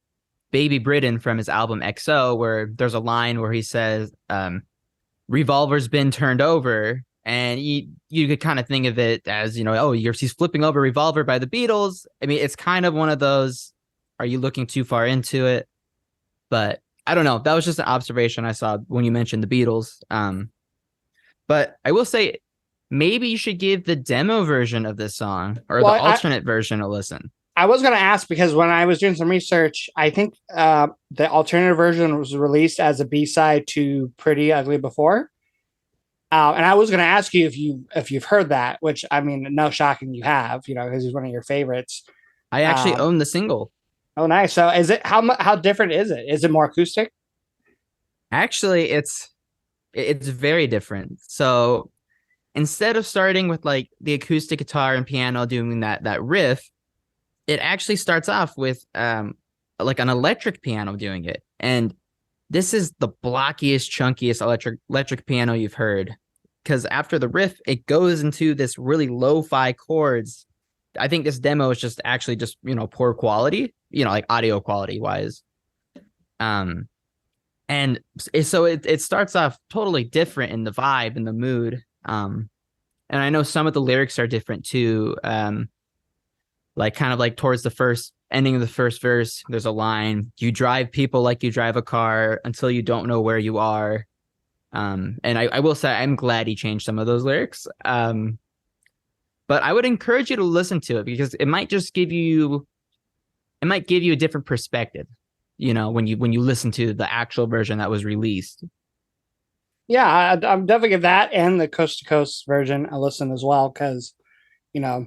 S2: Baby Britain from his album XO, where there's a line where he says, revolver's been turned over. And you could kind of think of it as, oh, he's flipping over Revolver by the Beatles. I mean, it's kind of one of those, are you looking too far into it? But I don't know. That was just an observation I saw when you mentioned the Beatles. But I will say, maybe you should give the demo version of this song or
S1: Well,
S2: the alternate version a listen.
S1: I was going to ask because when I was doing some research, I think the alternative version was released as a B-side to Pretty Ugly Before. And I was going to ask you if you've heard that, which I mean, no shocking you have, because he's one of your favorites.
S2: I actually
S1: Um,
S2: own the single.
S1: oh, nice. So is it how different is it? Is it more acoustic?
S2: Actually, it's very different. So instead of starting with like the acoustic guitar and piano doing that riff, it actually starts off with like an electric piano doing it. And this is the blockiest, chunkiest electric piano you've heard. Because after the riff, it goes into this really lo-fi chords. I think this demo is just actually just, poor quality, like audio quality wise. Um, and so it starts off totally different in the vibe and the mood. And I know some of the lyrics are different too. Like kind of like towards the first ending of the first verse, there's a line, "You drive people like you drive a car until you don't know where you are." And I will say I'm glad he changed some of those lyrics. But I would encourage you to listen to it because it might give you a different perspective, when you listen to the actual version that was released.
S1: Yeah, I'm definitely give that and the Coast to Coast version a listen as well because you know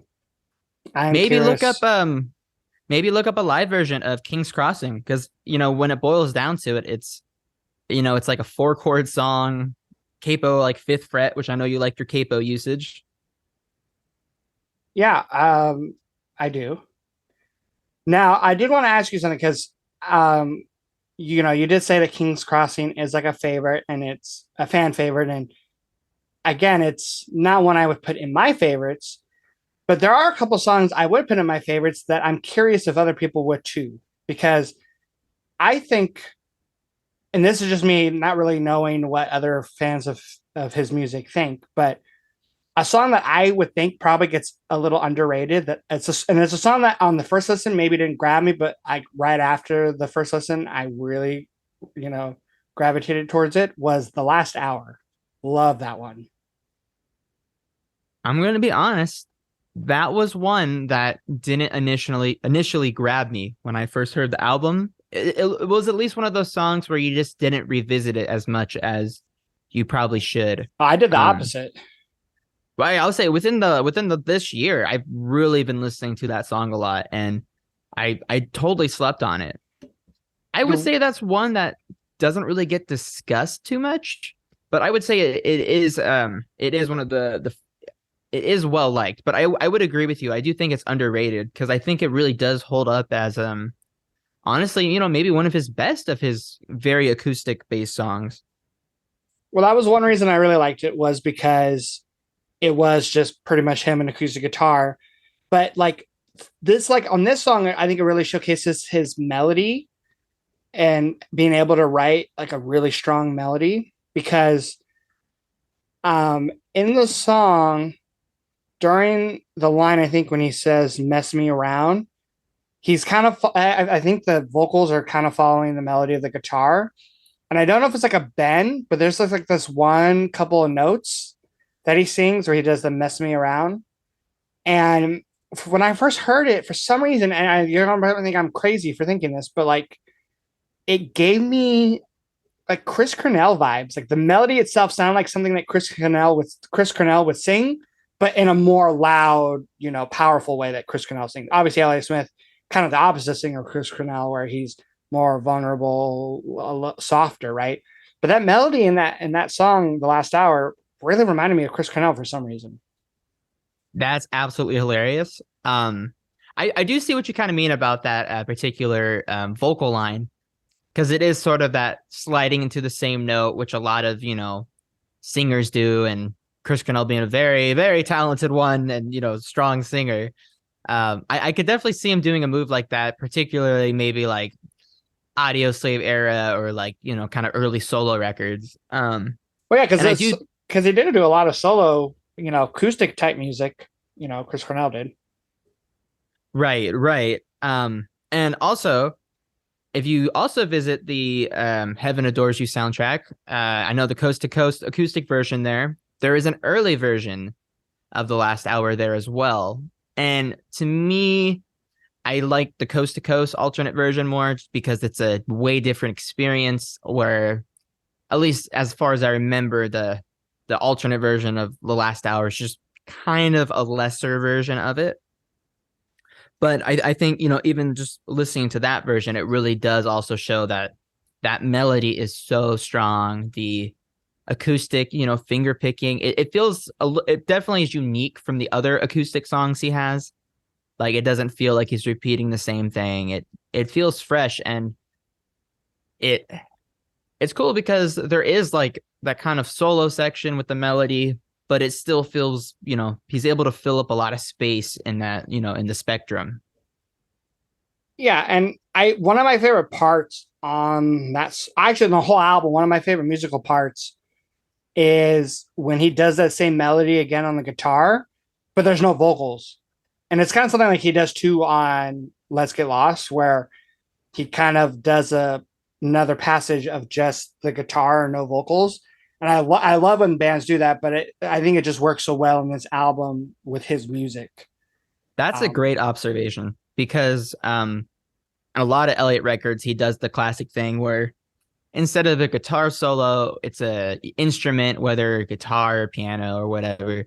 S1: I'm
S2: Maybe look
S1: curious.
S2: up a live version of King's Crossing because when it boils down to it, it's like a 4-chord song, capo like 5th fret, which I know you like your capo usage.
S1: Yeah, I do. Now I did want to ask you something because um, you did say that King's Crossing is like a favorite and it's a fan favorite, and again, it's not one I would put in my favorites. But there are a couple songs I would put in my favorites that I'm curious if other people would too, because I think, and this is just me not really knowing what other fans of his music think, but a song that I would think probably gets a little underrated. And it's a song that on the first listen maybe didn't grab me, but right after the first listen, I really, you know, gravitated towards it was The Last Hour. Love that one.
S2: I'm going to be honest. That was one that didn't initially grab me when I first heard the album. It was at least one of those songs where you just didn't revisit it as much as you probably should.
S1: I did the opposite.
S2: But I'll say within the this year, I've really been listening to that song a lot, and I totally slept on it. I would say that's one that doesn't really get discussed too much, but I would say it is one of the it is well liked. But I would agree with you. I do think it's underrated because I think it really does hold up as honestly, maybe one of his best of his very acoustic based songs.
S1: Well, that was one reason I really liked it, was because it was just pretty much him and acoustic guitar. But like this, like on this song, I think it really showcases his melody and being able to write like a really strong melody, because in the song, during the line, I think when he says "mess me around," he's kind of, I think the vocals are kind of following the melody of the guitar. And I don't know if it's like a bend, but there's like this one couple of notes that he sings where he does the "mess me around." And when I first heard it, for some reason, and you don't think I'm crazy for thinking this, but like it gave me like Chris Cornell vibes. Like the melody itself sounded like something that Chris Cornell would sing, but in a more loud, powerful way that Chris Cornell sings. Obviously, Elliot Smith, kind of the opposite singer of Chris Cornell, where he's more vulnerable, softer, right? But that melody in that song, "The Last Hour," really reminded me of Chris Cornell for some reason.
S2: That's absolutely hilarious. I do see what you kind of mean about that particular vocal line, because it is sort of that sliding into the same note, which a lot of singers do, and Chris Cornell being a very, very talented one and strong singer. I could definitely see him doing a move like that, particularly maybe like Audio Slave era or like kind of early solo records.
S1: Well, yeah, because he did do a lot of solo, acoustic type music. Chris Cornell did.
S2: Right. And also, if you also visit the Heaven Adores You soundtrack, I know the Coast to Coast acoustic version there. There is an early version of The Last Hour there as well. And to me, I like the Coast to Coast alternate version more just because it's a way different experience, where, at least as far as I remember, the alternate version of The Last Hour is just kind of a lesser version of it. But I think, even just listening to that version, it really does also show that melody is so strong. The acoustic, finger picking, it feels, it definitely is unique from the other acoustic songs he has. Like, it doesn't feel like he's repeating the same thing. It feels fresh, and it's cool because there is like that kind of solo section with the melody, but it still feels, he's able to fill up a lot of space in that, in the spectrum.
S1: Yeah, and one of my favorite parts on that's actually the whole album, one of my favorite musical parts is when he does that same melody again on the guitar, but there's no vocals. And it's kind of something like he does too on Let's Get Lost, where he kind of does another passage of just the guitar and no vocals. And I love when bands do that, but I think it just works so well in this album with his music.
S2: That's a great observation, because a lot of Elliot records, he does the classic thing where instead of the guitar solo, it's a instrument, whether guitar or piano or whatever,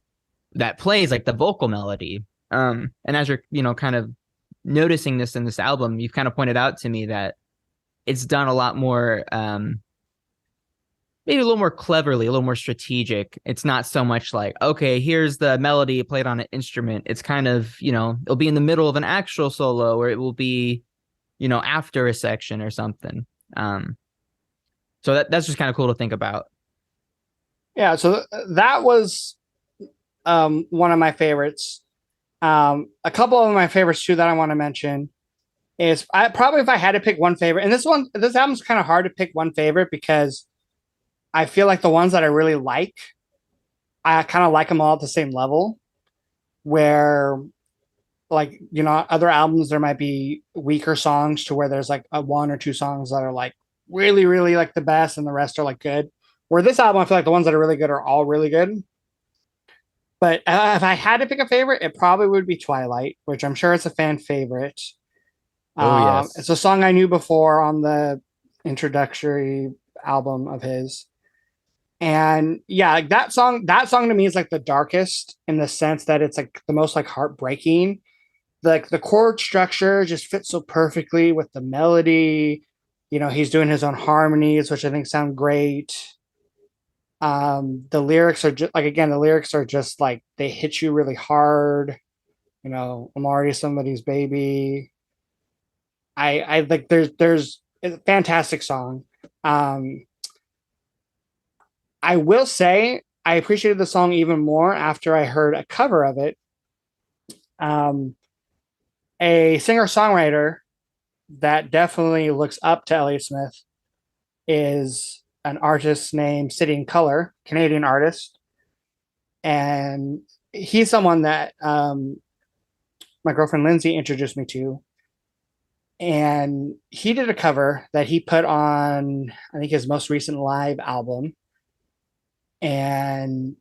S2: that plays like the vocal melody. And as you're, kind of noticing this in this album, you've kind of pointed out to me that it's done a lot more, maybe a little more cleverly, a little more strategic. It's not so much like, okay, here's the melody played on an instrument. It's kind of, it'll be in the middle of an actual solo, or it will be, after a section or something. So that's just kind of cool to think about.
S1: Yeah, so that was one of my favorites. A couple of my favorites too that I want to mention is if I had to pick one favorite, and this album's kind of hard to pick one favorite because I feel like the ones that I really like, I kind of like them all at the same level, where like, other albums, there might be weaker songs to where there's like one or two songs that are like really, really like the best, and the rest are like good. Where this album, I feel like the ones that are really good are all really good. But if I had to pick a favorite, it probably would be Twilight, which I'm sure it's a fan favorite.
S2: Oh
S1: It's
S2: yes.
S1: a song I knew before on the introductory album of his. And yeah, like that song to me is like the darkest in the sense that it's like the most like heartbreaking. Like the chord structure just fits so perfectly with the melody. He's doing his own harmonies, which I think sound great. The lyrics are just like, again, the lyrics are just like they hit you really hard. I'm already somebody's baby. I like there's a fantastic song. Um, I will say I appreciated the song even more after I heard a cover of it. Um, a singer songwriter that definitely looks up to Elliot Smith is an artist named City and Color, Canadian artist, and he's someone that my girlfriend Lindsay introduced me to, and he did a cover that he put on, I think, his most recent live album. And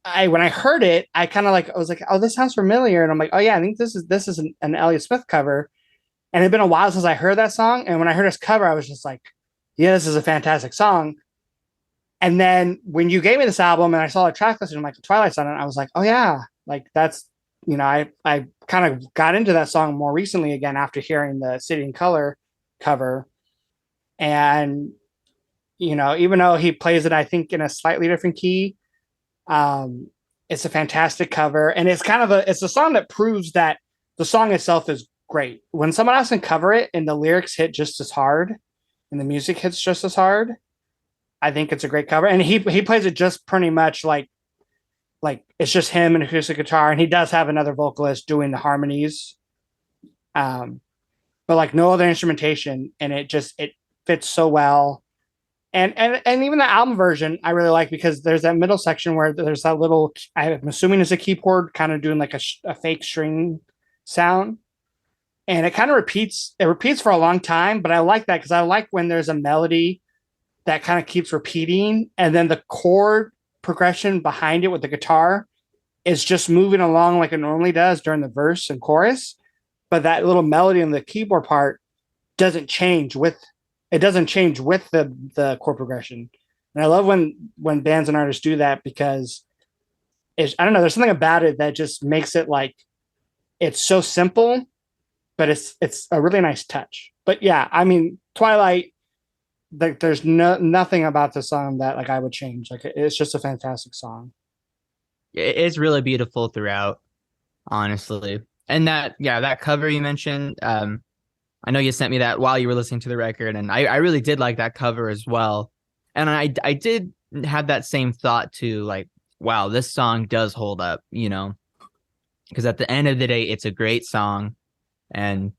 S1: when I heard it, I kind of like I was like, oh, this sounds familiar, and I'm like, oh yeah, I think this is an Elliot Smith cover. And it'd been a while since I heard that song, and when I heard his cover, I was just like, yeah, this is a fantastic song. And then when you gave me this album and I saw a track list and like the Twilight on it, I was like, oh yeah, like that's I kind of got into that song more recently again after hearing the City and Color cover. And even though he plays it, I think in a slightly different key, um, it's a fantastic cover, and it's a song that proves that the song itself is great. When someone else can cover it and the lyrics hit just as hard and the music hits just as hard, I think it's a great cover. And he plays it just pretty much like it's just him and acoustic guitar, and he does have another vocalist doing the harmonies, um, but like no other instrumentation, and it fits so well. And even the album version I really like because there's that middle section where there's that little, I'm assuming it's a keyboard kind of doing like a fake string sound, and it kind of repeats for a long time. But I like that because I like when there's a melody that kind of keeps repeating, and then the chord progression behind it with the guitar is just moving along like it normally does during the verse and chorus, but that little melody in the keyboard part doesn't change with the chord progression. And I love when bands and artists do that because I don't know, there's something about it that just makes it like it's so simple, but it's a really nice touch. But yeah, I mean, Twilight, like there's nothing about the song that like I would change. Like it's just a fantastic song.
S2: It's really beautiful throughout, honestly. And that cover you mentioned, I know you sent me that while you were listening to the record, and I really did like that cover as well. And I did have that same thought too, like, wow, this song does hold up, because at the end of the day, it's a great song. And,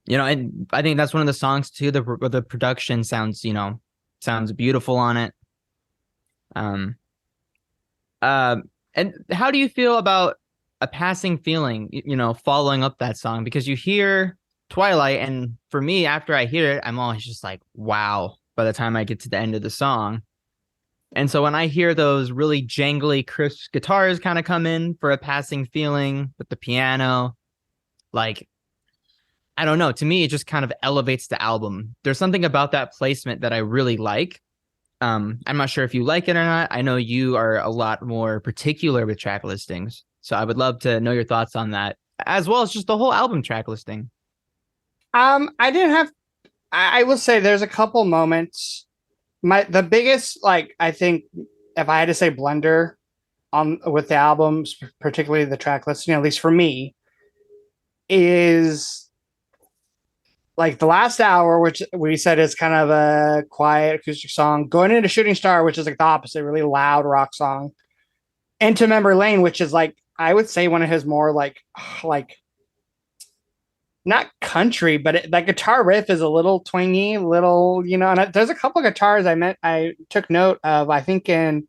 S2: and I think that's one of the songs too, the production sounds beautiful on it. Um, uh, and how do you feel about A Passing Feeling, following up that song? Because you hear Twilight, and for me, after I hear it, I'm always just like, wow, by the time I get to the end of the song. And so when I hear those really jangly, crisp guitars kind of come in for A Passing Feeling with the piano, like, I don't know, to me, it just kind of elevates the album. There's something about that placement that I really like. I'm not sure if you like it or not. I know you are a lot more particular with track listings. So I would love to know your thoughts on that, as well as just the whole album track listing.
S1: I didn't have. I will say there's a couple moments. The biggest, like, I think if I had to say blunder on with the albums, particularly the track listing, at least for me, is like the last hour, which we said is kind of a quiet acoustic song, going into Shooting Star, which is like the opposite, really loud rock song, and To Memory Lane, which is like I would say one of his more like not country, but that guitar riff is a little twangy, little, and there's a couple of guitars I took note of, I think in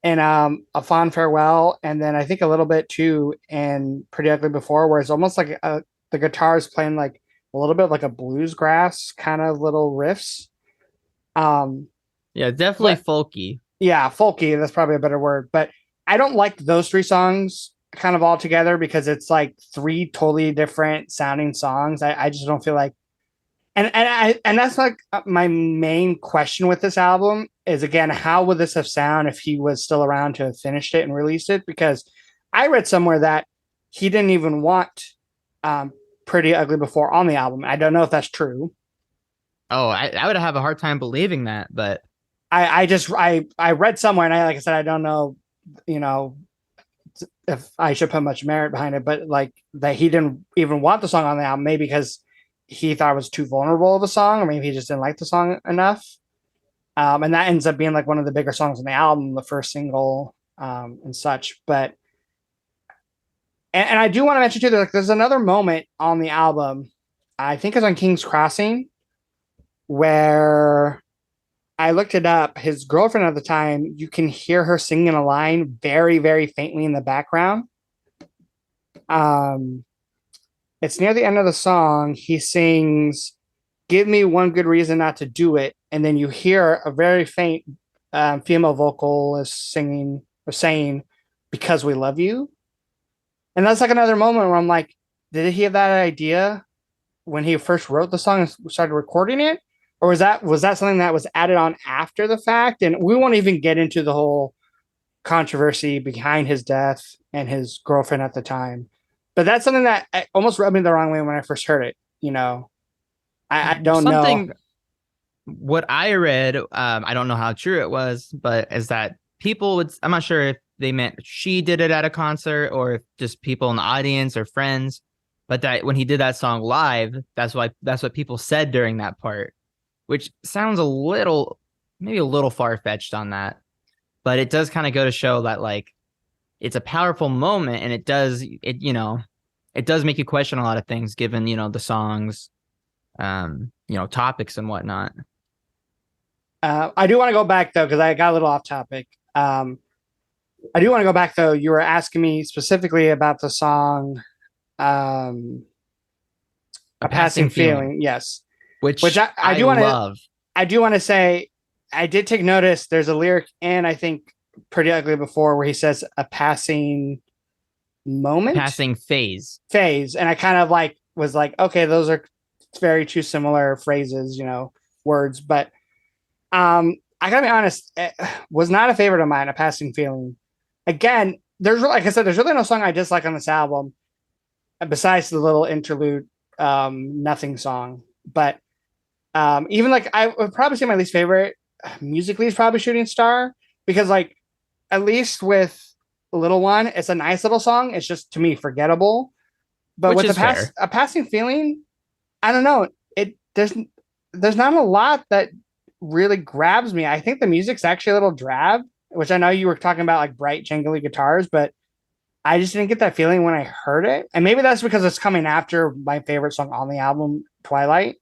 S1: A Fond Farewell, and then I think a little bit too in Pretty Ugly Before, where it's almost like the guitar is playing like a little bit like a bluesgrass kind of little riffs. Um,
S2: Yeah, definitely
S1: but
S2: folky.
S1: yeah, folky, that's probably a better word. But I don't like those three songs kind of all together because it's like three totally different sounding songs. I just don't feel like and that's like my main question with this album is again, how would this have sound if he was still around to have finished it and released it? Because I read somewhere that he didn't even want um, Pretty Ugly Before on the album. I don't know if that's true.
S2: Oh, I would have a hard time believing that, but
S1: I read somewhere, and I like I said, I don't know, you know, if I should put much merit behind it, but like that he didn't even want the song on the album, maybe because he thought it was too vulnerable of a song, or maybe he just didn't like the song enough. And that ends up being like one of the bigger songs on the album, the first single, and such. But and I do want to mention too, there's another moment on the album, I think it's on King's Crossing, where I looked it up. His girlfriend at the time, you can hear her singing a line very, very faintly in the background. Um, it's near the end of the song. He sings, "Give me one good reason not to do it," and then you hear a very faint female vocalist singing or saying, "Because we love you." And that's like another moment where I'm like, did he have that idea when he first wrote the song and started recording it, or was that something that was added on after the fact? And we won't even get into the whole controversy behind his death and his girlfriend at the time. But that's something that almost rubbed me the wrong way when I first heard it. I don't know.
S2: something what I read, I don't know how true it was, but is that people would, I'm not sure if they meant she did it at a concert or if just people in the audience or friends, but that when he did that song live, that's what people said during that part, which sounds maybe a little far-fetched on that, but it does kind of go to show that like it's a powerful moment and it does make you question a lot of things given, the songs, topics and whatnot.
S1: I do want to go back though because I got a little off topic. I do want to go back though. You were asking me specifically about the song um,
S2: A
S1: "A Passing
S2: passing feeling,
S1: Feeling." Yes, which
S2: which
S1: I
S2: I
S1: do want to.
S2: love.
S1: I do want to say I did take notice. There's a lyric in I think "Pretty Ugly" before where he says "a passing
S2: A
S1: moment
S2: passing phase.
S1: phase," and I kind of like was like, okay, those are very two similar phrases, words, but I gotta be honest, it was not a favorite of mine. "A Passing Feeling." Again, like I said, there's really no song I dislike on this album besides the little interlude, "Nothing" song. But even like I would probably say my least favorite musically is probably "Shooting Star" because like at least with "Little One," it's a nice little song. It's just to me forgettable. But
S2: Which
S1: with
S2: is fair.
S1: "A Passing Feeling," I don't know. There's not a lot that really grabs me. I think the music's actually a little drab, which I know you were talking about like bright, jangly guitars, but I just didn't get that feeling when I heard it. And maybe that's because it's coming after my favorite song on the album, "Twilight."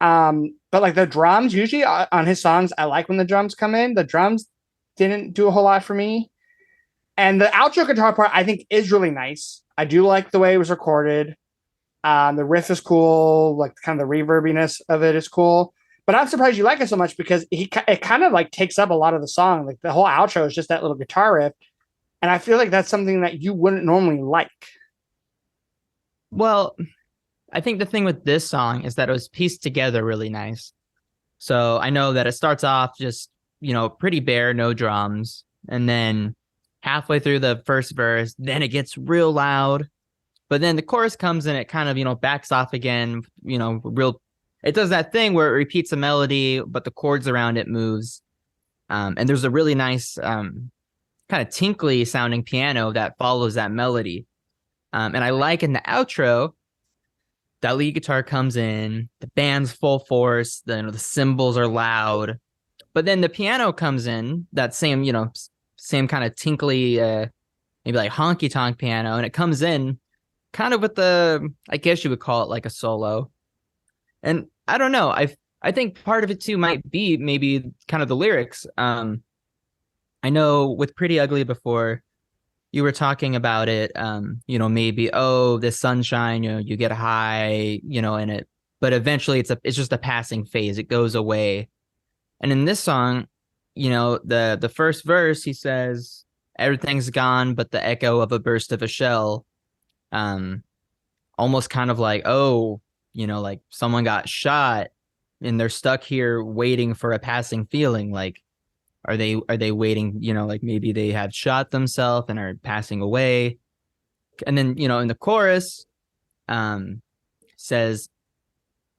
S1: But like the drums, usually on his songs, I like when the drums come in. The drums didn't do a whole lot for me. And the outro guitar part, I think, is really nice. I do like the way it was recorded. The riff is cool, like kind of the reverbiness of it is cool. But I'm surprised you like it so much because it kind of like takes up a lot of the song. Like the whole outro is just that little guitar riff, and I feel like that's something that you wouldn't normally like.
S2: Well, I think the thing with this song is that it was pieced together really nice. So I know that it starts off just, pretty bare, no drums. And then halfway through the first verse, then it gets real loud. But then the chorus comes and it kind of, backs off again, it does that thing where it repeats a melody, but the chords around it moves. And there's a really nice kind of tinkly sounding piano that follows that melody. And I like in the outro, that lead guitar comes in, the band's full force, the cymbals are loud, but then the piano comes in, that same kind of tinkly, maybe like honky tonk piano, and it comes in kind of with I guess you would call it like a solo. And I don't know, I think part of it too might be maybe kind of the lyrics. I know with Pretty Ugly Before, you were talking about it, maybe, oh, this sunshine, you get a high, in it, but eventually it's just a passing phase. It goes away. And in this song, the first verse, he says, everything's gone but the echo of a burst of a shell. Um, Almost kind of like, oh, like someone got shot and they're stuck here waiting for a passing feeling. Like, are they waiting, like maybe they have shot themselves and are passing away. And then, in the chorus, um, says,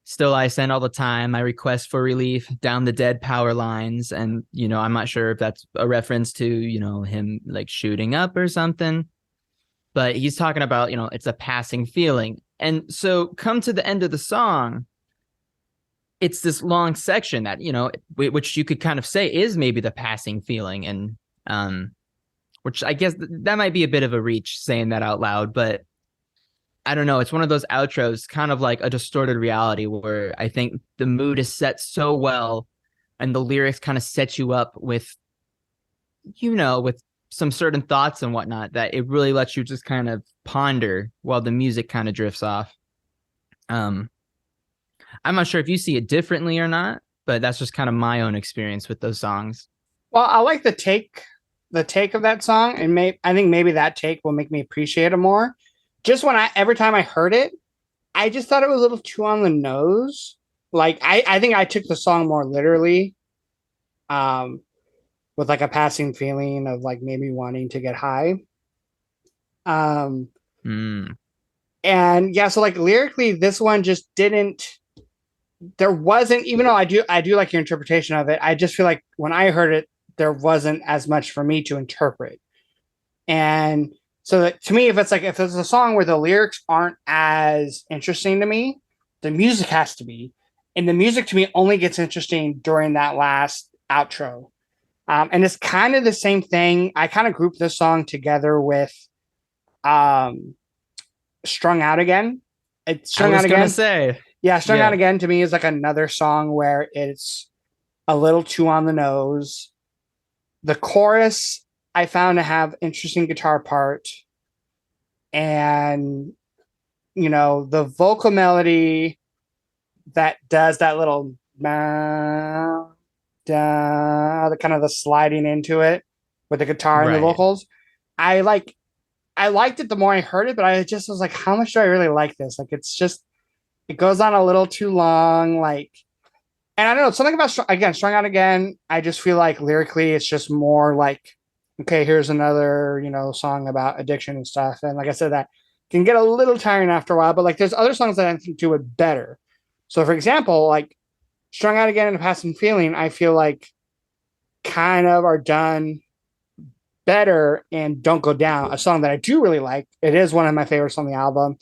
S2: still I send all the time my request for relief down the dead power lines. And, I'm not sure if that's a reference to, him like shooting up or something. But he's talking about, it's a passing feeling. And so come to the end of the song, it's this long section that, which you could kind of say is maybe the passing feeling. And which I guess that might be a bit of a reach saying that out loud, but I don't know. It's one of those outros, kind of like a distorted reality, where I think the mood is set so well and the lyrics kind of set you up with, with some certain thoughts and whatnot, that it really lets you just kind of ponder while the music kind of drifts off. I'm not sure if you see it differently or not, but that's just kind of my own experience with those songs.
S1: Well, I like the take of that song, and I think maybe that take will make me appreciate it more. Just every time I heard it, I just thought it was a little too on the nose. Like I think I took the song more literally, with like a passing feeling of like maybe wanting to get high. And yeah, so like lyrically, this one just didn't. There wasn't, even though I do like your interpretation of it. I just feel like when I heard it, there wasn't as much for me to interpret. And so that, to me, if it's a song where the lyrics aren't as interesting to me, the music has to be. And the music to me only gets interesting during that last outro. And it's kind of the same thing. I kind of grouped this song together with Strung Out Again. It's Strung Out Again.
S2: Say.
S1: Yeah, Strung Out Again to me is like another song where it's a little too on the nose. The chorus I found to have interesting guitar part. And, the vocal melody that does that little the kind of the sliding into it with the guitar and the vocals. I liked it the more I heard it, but I just was like, how much do I really like this? Like, it goes on a little too long. Like, and I don't know, something about Strung Out Again. I just feel like lyrically, it's just more like, okay, here's another, song about addiction and stuff. And like I said, that can get a little tiring after a while, but like there's other songs that I think do it better. So for example, like Strung Out Again and A Passing Feeling, I feel like kind of are done better and Don't Go Down, a song that I do really like. It is one of my favorites on the album.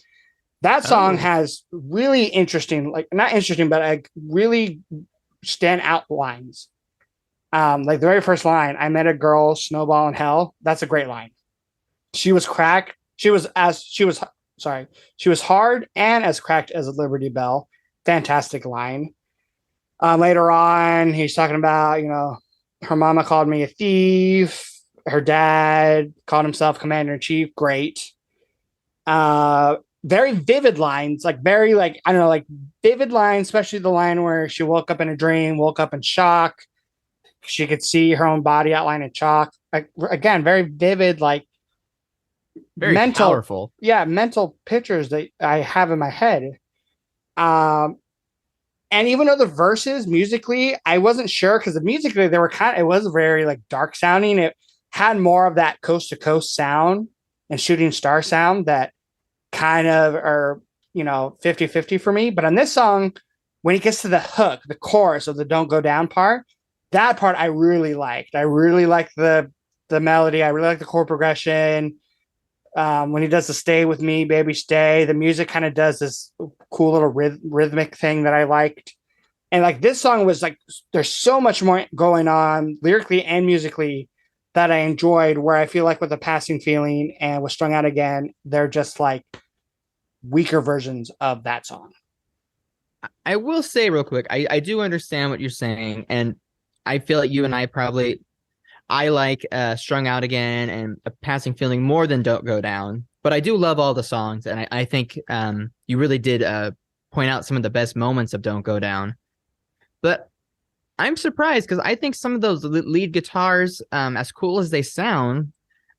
S1: That song has really interesting, like not interesting, but like really stand out lines. Like the very first line, I met a girl, snowball in hell. That's a great line. She was cracked. She was hard and as cracked as a Liberty Bell. Fantastic line. Later on, he's talking about, her mama called me a thief. Her dad called himself Commander in Chief. Great. Very vivid lines, like very like, I don't know, like vivid lines, especially the line where she woke up in a dream, woke up in shock. She could see her own body outlined in chalk. Like, again, very vivid, like
S2: very powerful.
S1: Yeah, mental pictures that I have in my head. And even though the verses musically, I wasn't sure because musically they were it was very like dark sounding. It had more of that coast to coast sound and shooting star sound that kind of are, 50-50 for me. But on this song, when it gets to the hook, the chorus of the Don't Go Down part, that part I really liked. I really liked the melody. I really like the chord progression. When he does the Stay With Me, Baby Stay, the music kind of does this cool little rhythmic thing that I liked. And like this song was like, there's so much more going on lyrically and musically that I enjoyed, where I feel like with A Passing Feeling and with Strung Out Again, they're just like weaker versions of that song.
S2: I will say real quick, I do understand what you're saying. And I feel like you and I like Strung Out Again and A Passing Feeling more than Don't Go Down. But I do love all the songs. And I think you really did point out some of the best moments of Don't Go Down. But I'm surprised because I think some of those lead guitars, as cool as they sound,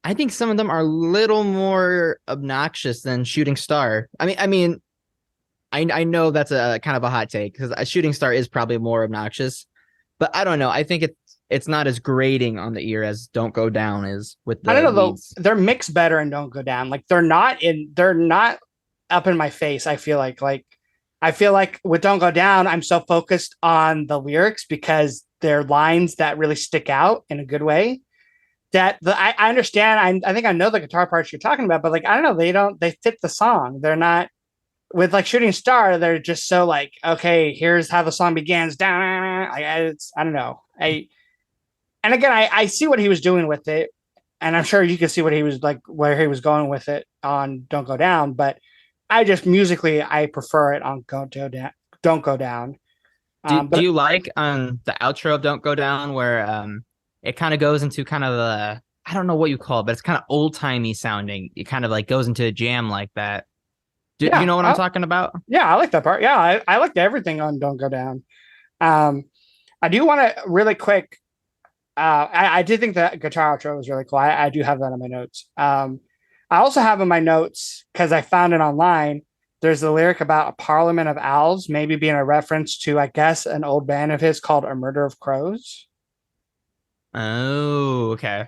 S2: I think some of them are a little more obnoxious than Shooting Star. I know that's a kind of a hot take because a Shooting Star is probably more obnoxious, but I don't know. I think it's not as grating on the ear as Don't Go Down is with
S1: I don't
S2: the
S1: know though.
S2: leads.
S1: They're mixed better and Don't Go Down. Like they're not up in my face. I feel like with Don't Go Down, I'm so focused on the lyrics because they're lines that really stick out in a good way. I understand. I think I know the guitar parts you're talking about, but like I don't know, they fit the song. They're not with like Shooting Star. They're just so like okay, here's how the song begins. Down, I don't know. And again, I see what he was doing with it, and I'm sure you can see what he was like where he was going with it on Don't Go Down. But I just musically I prefer it on Don't Go Down.
S2: Do
S1: But
S2: you like the outro of Don't Go Down where it kind of goes into kind of a I don't know what you call it, but it's kind of old timey sounding. It kind of like goes into a jam like that. Do you
S1: yeah,
S2: know what I'm talking about?
S1: yeah, I like that part. Yeah, I liked everything on Don't Go Down. Um, I do want to really quick. I did think that guitar outro was really cool. I do have that in my notes. I also have in my notes because I found it online. There's a lyric about a parliament of owls, maybe being a reference to, I guess, an old band of his called A Murder of Crows.
S2: Oh, okay.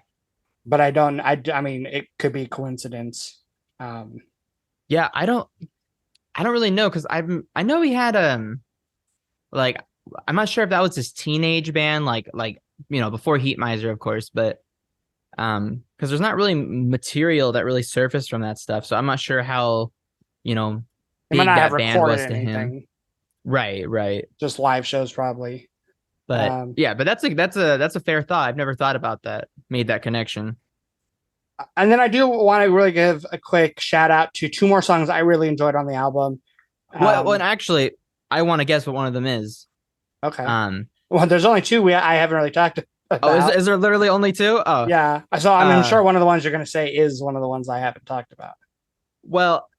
S1: But I don't. I mean, it could be coincidence. Um,
S2: Yeah, I don't really know because I know he had like I'm not sure if that was his teenage band like before Heat Miser of course, but because there's not really material that really surfaced from that stuff, so I'm not sure how you know
S1: they might
S2: big
S1: not have
S2: that band was
S1: recorded
S2: to him.
S1: anything,
S2: Right, right.
S1: just live shows probably.
S2: But
S1: Um,
S2: yeah, but that's a fair thought. I've never thought about that, made that connection.
S1: and then I do want to really give a quick shout out to two more songs I really enjoyed on the album.
S2: Well, and
S1: Um,
S2: actually, I want to guess what one of them is.
S1: okay.
S2: Um,
S1: Well, there's only two I haven't really talked
S2: oh,
S1: about.
S2: is there literally only two? Oh,
S1: Yeah. So I'm
S2: uh,
S1: sure one of the ones you're going to say is one of the ones I haven't talked about.
S2: well,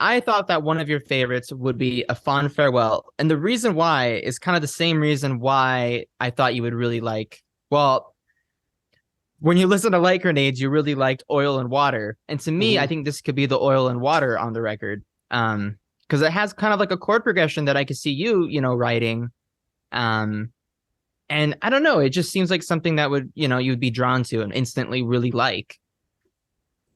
S2: I thought that one of your favorites would be A Fond Farewell. And the reason why is kind of the same reason why I thought you would really like. Well, when you listen to Light Grenades, you really liked Oil and Water. And to me, I
S1: Mhm.
S2: think this could be the Oil and Water on the record. Because it has kind of like a chord progression that I could see writing. Um, and I don't know, it just seems like something that you'd be drawn to and instantly really like.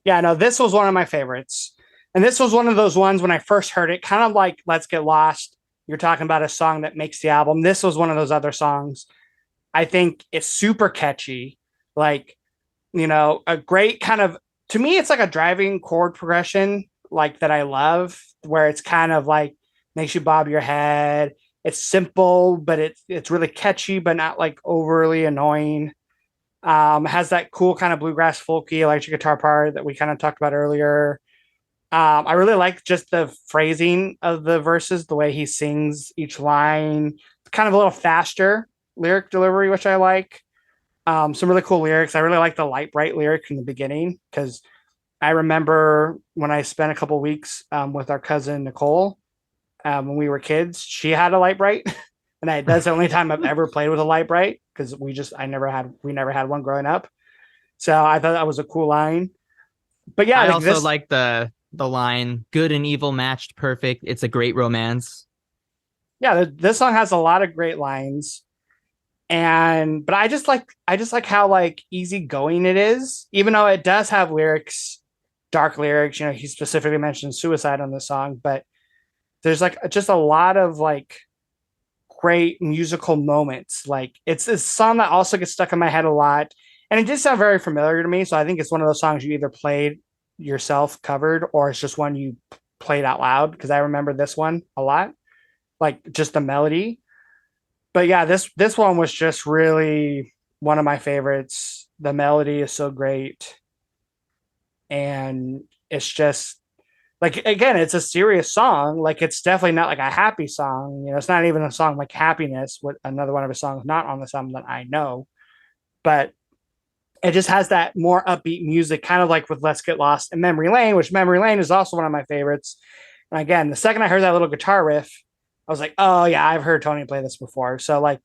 S1: Yeah, no, this was one of my favorites. And this was one of those ones when I first heard it, kind of like Let's Get Lost. You're talking about a song that makes the album. This was one of those other songs. I think it's super catchy. Like, a great kind of, to me, it's like a driving chord progression, like that I love, where it's kind of like makes you bob your head. It's simple, but it's really catchy, but not like overly annoying. Has that cool kind of bluegrass folky electric guitar part that we kind of talked about earlier. I really like just the phrasing of the verses, the way he sings each line. It's kind of a little faster lyric delivery, which I like. Some really cool lyrics. I really like the light bright lyric in the beginning because I remember when I spent a couple weeks with our cousin Nicole when we were kids. She had a light bright, and that's the only time I've ever played with a light bright because we never had one growing up. So I thought that was a cool line. But yeah,
S2: I
S1: like
S2: also
S1: this,
S2: like the line "Good and evil matched perfect. It's a great romance."
S1: yeah, this song has a lot of great lines. And but I just like how like easygoing it is, even though it does have lyrics, dark lyrics. He specifically mentioned suicide on the song, but there's like just a lot of like great musical moments. Like it's a song that also gets stuck in my head a lot. And it did sound very familiar to me. So I think it's one of those songs you either played yourself covered or it's just one you played out loud because I remember this one a lot, like just the melody. But yeah, this one was just really one of my favorites. The melody is so great. And it's just like again, it's a serious song. Like it's definitely not like a happy song. It's not even a song like Happiness, what another one of his songs not on this album that I know. But it just has that more upbeat music, kind of like with Let's Get Lost and Memory Lane, which Memory Lane is also one of my favorites. And again, the second I heard that little guitar riff, I was like, oh yeah, I've heard Tony play this before. So like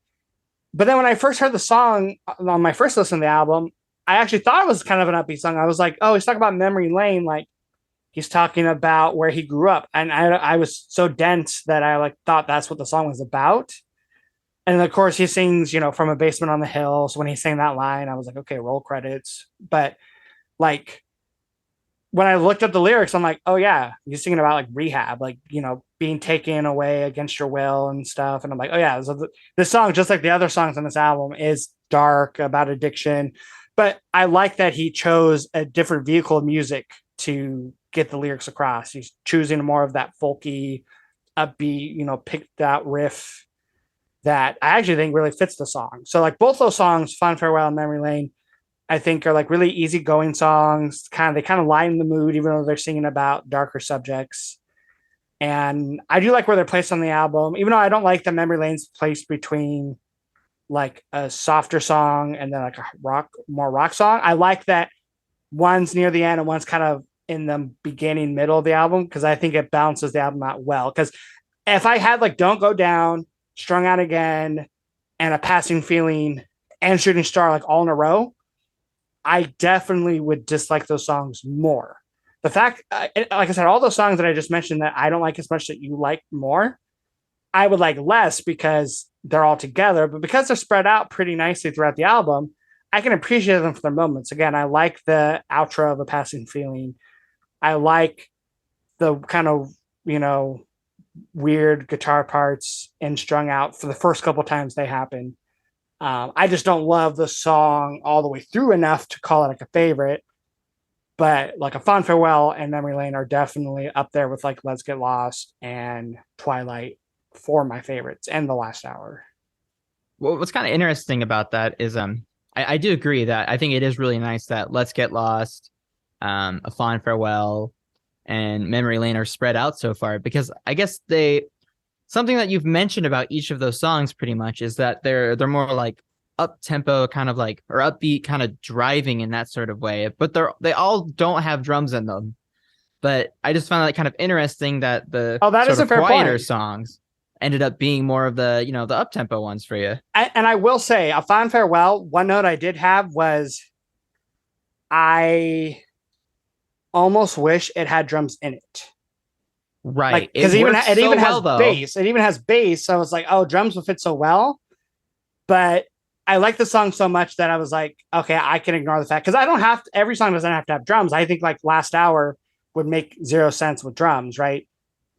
S1: But then when I first heard the song on my first listen to the album, I actually thought it was kind of an upbeat song. I was like, oh, he's talking about memory lane, like he's talking about where he grew up, and I was so dense that I like thought that's what the song was about. And of course, he sings, from a basement on the hill. So when he sang that line, I was like, okay, roll credits. But like when I looked up the lyrics, I'm like, oh yeah, he's singing about like rehab, like being taken away against your will and stuff. And I'm like, oh yeah, so this song, just like the other songs on this album, is dark about addiction. But I like that he chose a different vehicle of music to get the lyrics across. He's choosing more of that folky, upbeat, picked out riff that I actually think really fits the song. So like both those songs, Fun Farewell and Memory Lane, I think are like really easygoing songs. They kind of lighten the mood, even though they're singing about darker subjects. And I do like where they're placed on the album, even though I don't like the Memory Lane's placed between like a softer song and then like a more rock song. I like that one's near the end and one's kind of in the beginning, middle of the album, because I think it balances the album out well. Because if I had like Don't Go Down, Strung Out Again, and A Passing Feeling, and Shooting Star like all in a row, I definitely would dislike those songs more. The fact, like I said, all those songs that I just mentioned that I don't like as much that you like more, I would like less because they're all together. But because they're spread out pretty nicely throughout the album, I can appreciate them for their moments. Again, I like the outro of A Passing Feeling. I like the kind of, weird guitar parts and Strung Out for the first couple times they happen. I just don't love the song all the way through enough to call it like a favorite. But like A Fond Farewell and Memory Lane are definitely up there with like Let's Get Lost and Twilight for my favorites, and The Last Hour.
S2: Well, what's kind of interesting about that is I do agree that I think it is really nice that Let's Get Lost, A Fond Farewell, and Memory Lane are spread out so far, because I guess something that you've mentioned about each of those songs pretty much is that they're more like up tempo kind of like, or upbeat kind of driving in that sort of way, but they all don't have drums in them. But I just found that kind of interesting that the
S1: that
S2: sort
S1: is a
S2: of
S1: fair
S2: quieter
S1: point.
S2: songs ended up being more of the the up tempo ones for you.
S1: And I will say, A Fond Farewell, one note I did have was I almost wish it had drums in it.
S2: Right.
S1: Like,
S2: It
S1: because even
S2: works
S1: it
S2: so
S1: even
S2: well
S1: has
S2: though.
S1: bass. It even has bass. So I was like, oh, drums would fit so well. But I like the song so much that I was like, okay, I can ignore the fact, because I don't have to, every song doesn't have to have drums. I think like Last Hour would make zero sense with drums, right?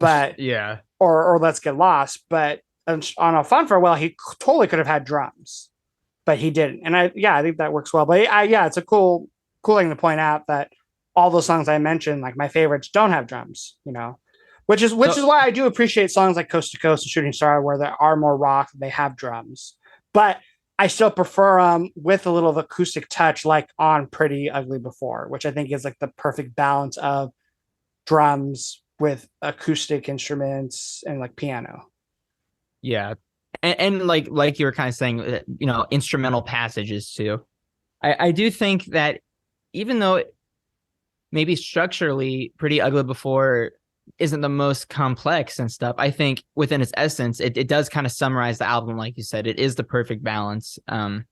S1: But
S2: Yeah.
S1: or Let's Get Lost. But on A Fun Farewell, he totally could have had drums, but he didn't. And I think that works well. But it's a cool thing to point out that all those songs I mentioned, like my favorites, don't have drums. Which is
S2: So
S1: why I do appreciate songs like Coast to Coast and Shooting Star, where there are more rock, they have drums. But I still prefer them with a little of acoustic touch, like on Pretty Ugly Before, which I think is like the perfect balance of drums with acoustic instruments and like piano.
S2: yeah. And like you were kind of saying, instrumental passages too. I do think that even though maybe structurally Pretty Ugly Before isn't the most complex and stuff, I think within its essence, it does kind of summarize the album. Like you said, it is the perfect balance. And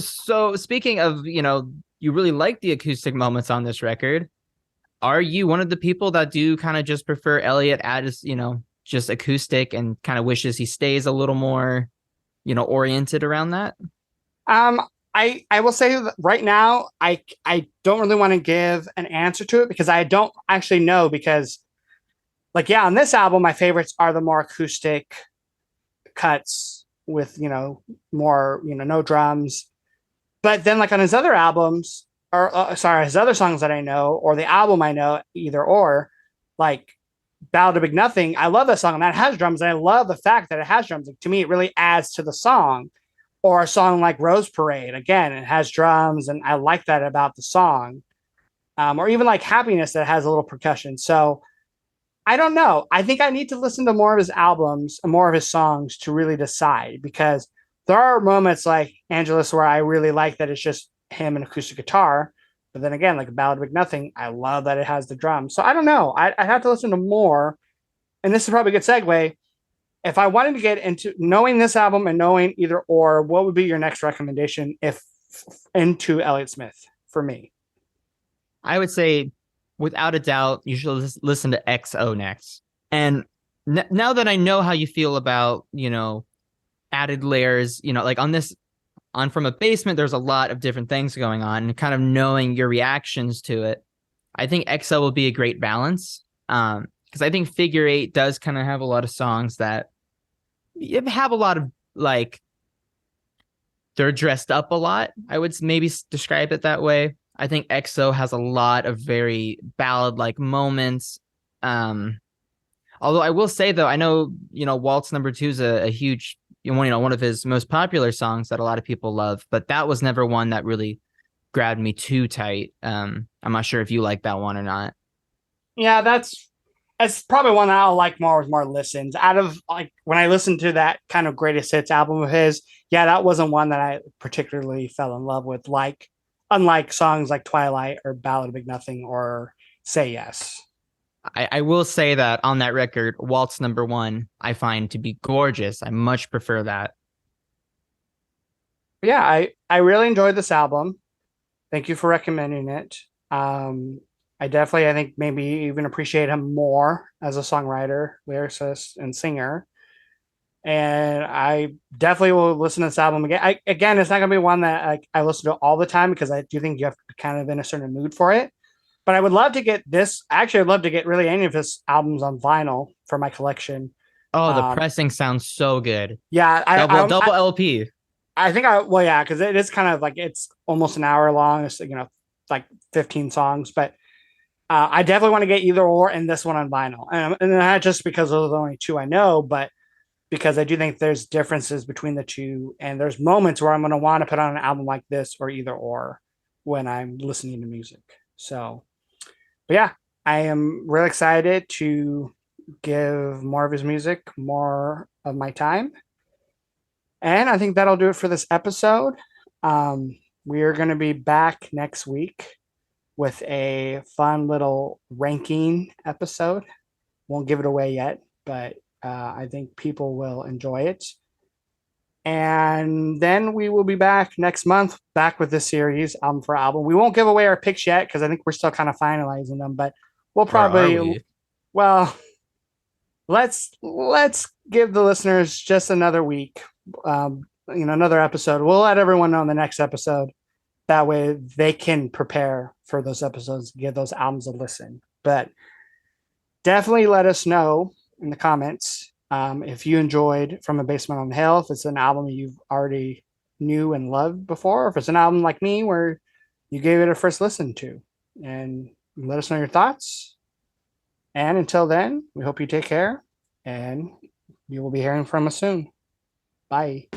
S2: so speaking of, you really like the acoustic moments on this record. Are you one of the people that do kind of just prefer Elliot as, just acoustic, and kind of wishes he stays a little more, oriented around that?
S1: Um, I will say that right now I don't really want to give an answer to it, because I don't actually know, because like on this album my favorites are the more acoustic cuts with more no drums. But then like on his other albums, or his other songs that I know, or the album I know, either or, like Ballad of Big Nothing, I love that song and that has drums, and I love the fact that it has drums. Like, to me it really adds to the song. Or a song like Rose Parade, again, it has drums, and I like that about the song. Or even like Happiness, that has a little percussion. So I don't know. I think I need to listen to more of his albums and more of his songs to really decide, because there are moments like Angelus where I really like that it's just him and acoustic guitar. But then again, like Ballad of Big Nothing, I love that it has the drums. So I don't know. I have to listen to more. And this is probably a good segue. if I wanted to get into knowing this album and knowing either or, what would be your next recommendation if into Elliot Smith for me?
S2: I would say, without a doubt, you should listen to XO next. And now that I know how you feel about, added layers, like on From a Basement, there's a lot of different things going on, and kind of knowing your reactions to it, I think XO will be a great balance. Because I think Figure Eight does kind of have a lot of songs that have a lot of like, they're dressed up a lot. I would maybe describe it that way. I think XO has a lot of very ballad like moments. Although I will say though, I know, Waltz Number Two is a huge, one of his most popular songs that a lot of people love, but that was never one that really grabbed me too tight. I'm not sure if you like that one or not.
S1: Yeah, that's probably one that I'll like more with more listens. Out of like when I listened to that kind of greatest hits album of his, yeah, that wasn't one that I particularly fell in love with. Like, unlike songs like Twilight or Ballad of Big Nothing or Say Yes.
S2: I will say that on that record, Waltz Number One, I find to be gorgeous. I much prefer that.
S1: But yeah, I really enjoyed this album. Thank you for recommending it. I think maybe even appreciate him more as a songwriter, lyricist, and singer. And I definitely will listen to this album again. Again, it's not going to be one that I listen to all the time because I do think you have to be kind of in a certain mood for it. But I would love to get this. Actually, I'd love to get really any of his albums on vinyl for my collection.
S2: Oh, the pressing sounds so good.
S1: Yeah,
S2: Double LP.
S1: I think well, yeah, because it is kind of like it's almost an hour long. It's like 15 songs, but I definitely want to get either or and this one on vinyl, and not just because those are the only two I know, but because I do think there's differences between the two, and there's moments where I'm going to want to put on an album like this or either or when I'm listening to music. So, but yeah, I am really excited to give more of his music more of my time. And I think that'll do it for this episode. We are going to be back next week with a fun little ranking episode. Won't give it away yet, but I think people will enjoy it. And then we will be back next month, back with this series, album for album. We won't give away our picks yet because I think we're still kind of finalizing them, but we'll probably, well, let's give the listeners just another week, another episode. We'll let everyone know in the next episode. That way they can prepare for those episodes, give those albums a listen. But definitely let us know in the comments if you enjoyed From a Basement on the Hill, if it's an album you've already knew and loved before, or if it's an album like me where you gave it a first listen to. And let us know your thoughts. And until then, we hope you take care, and you will be hearing from us soon. Bye.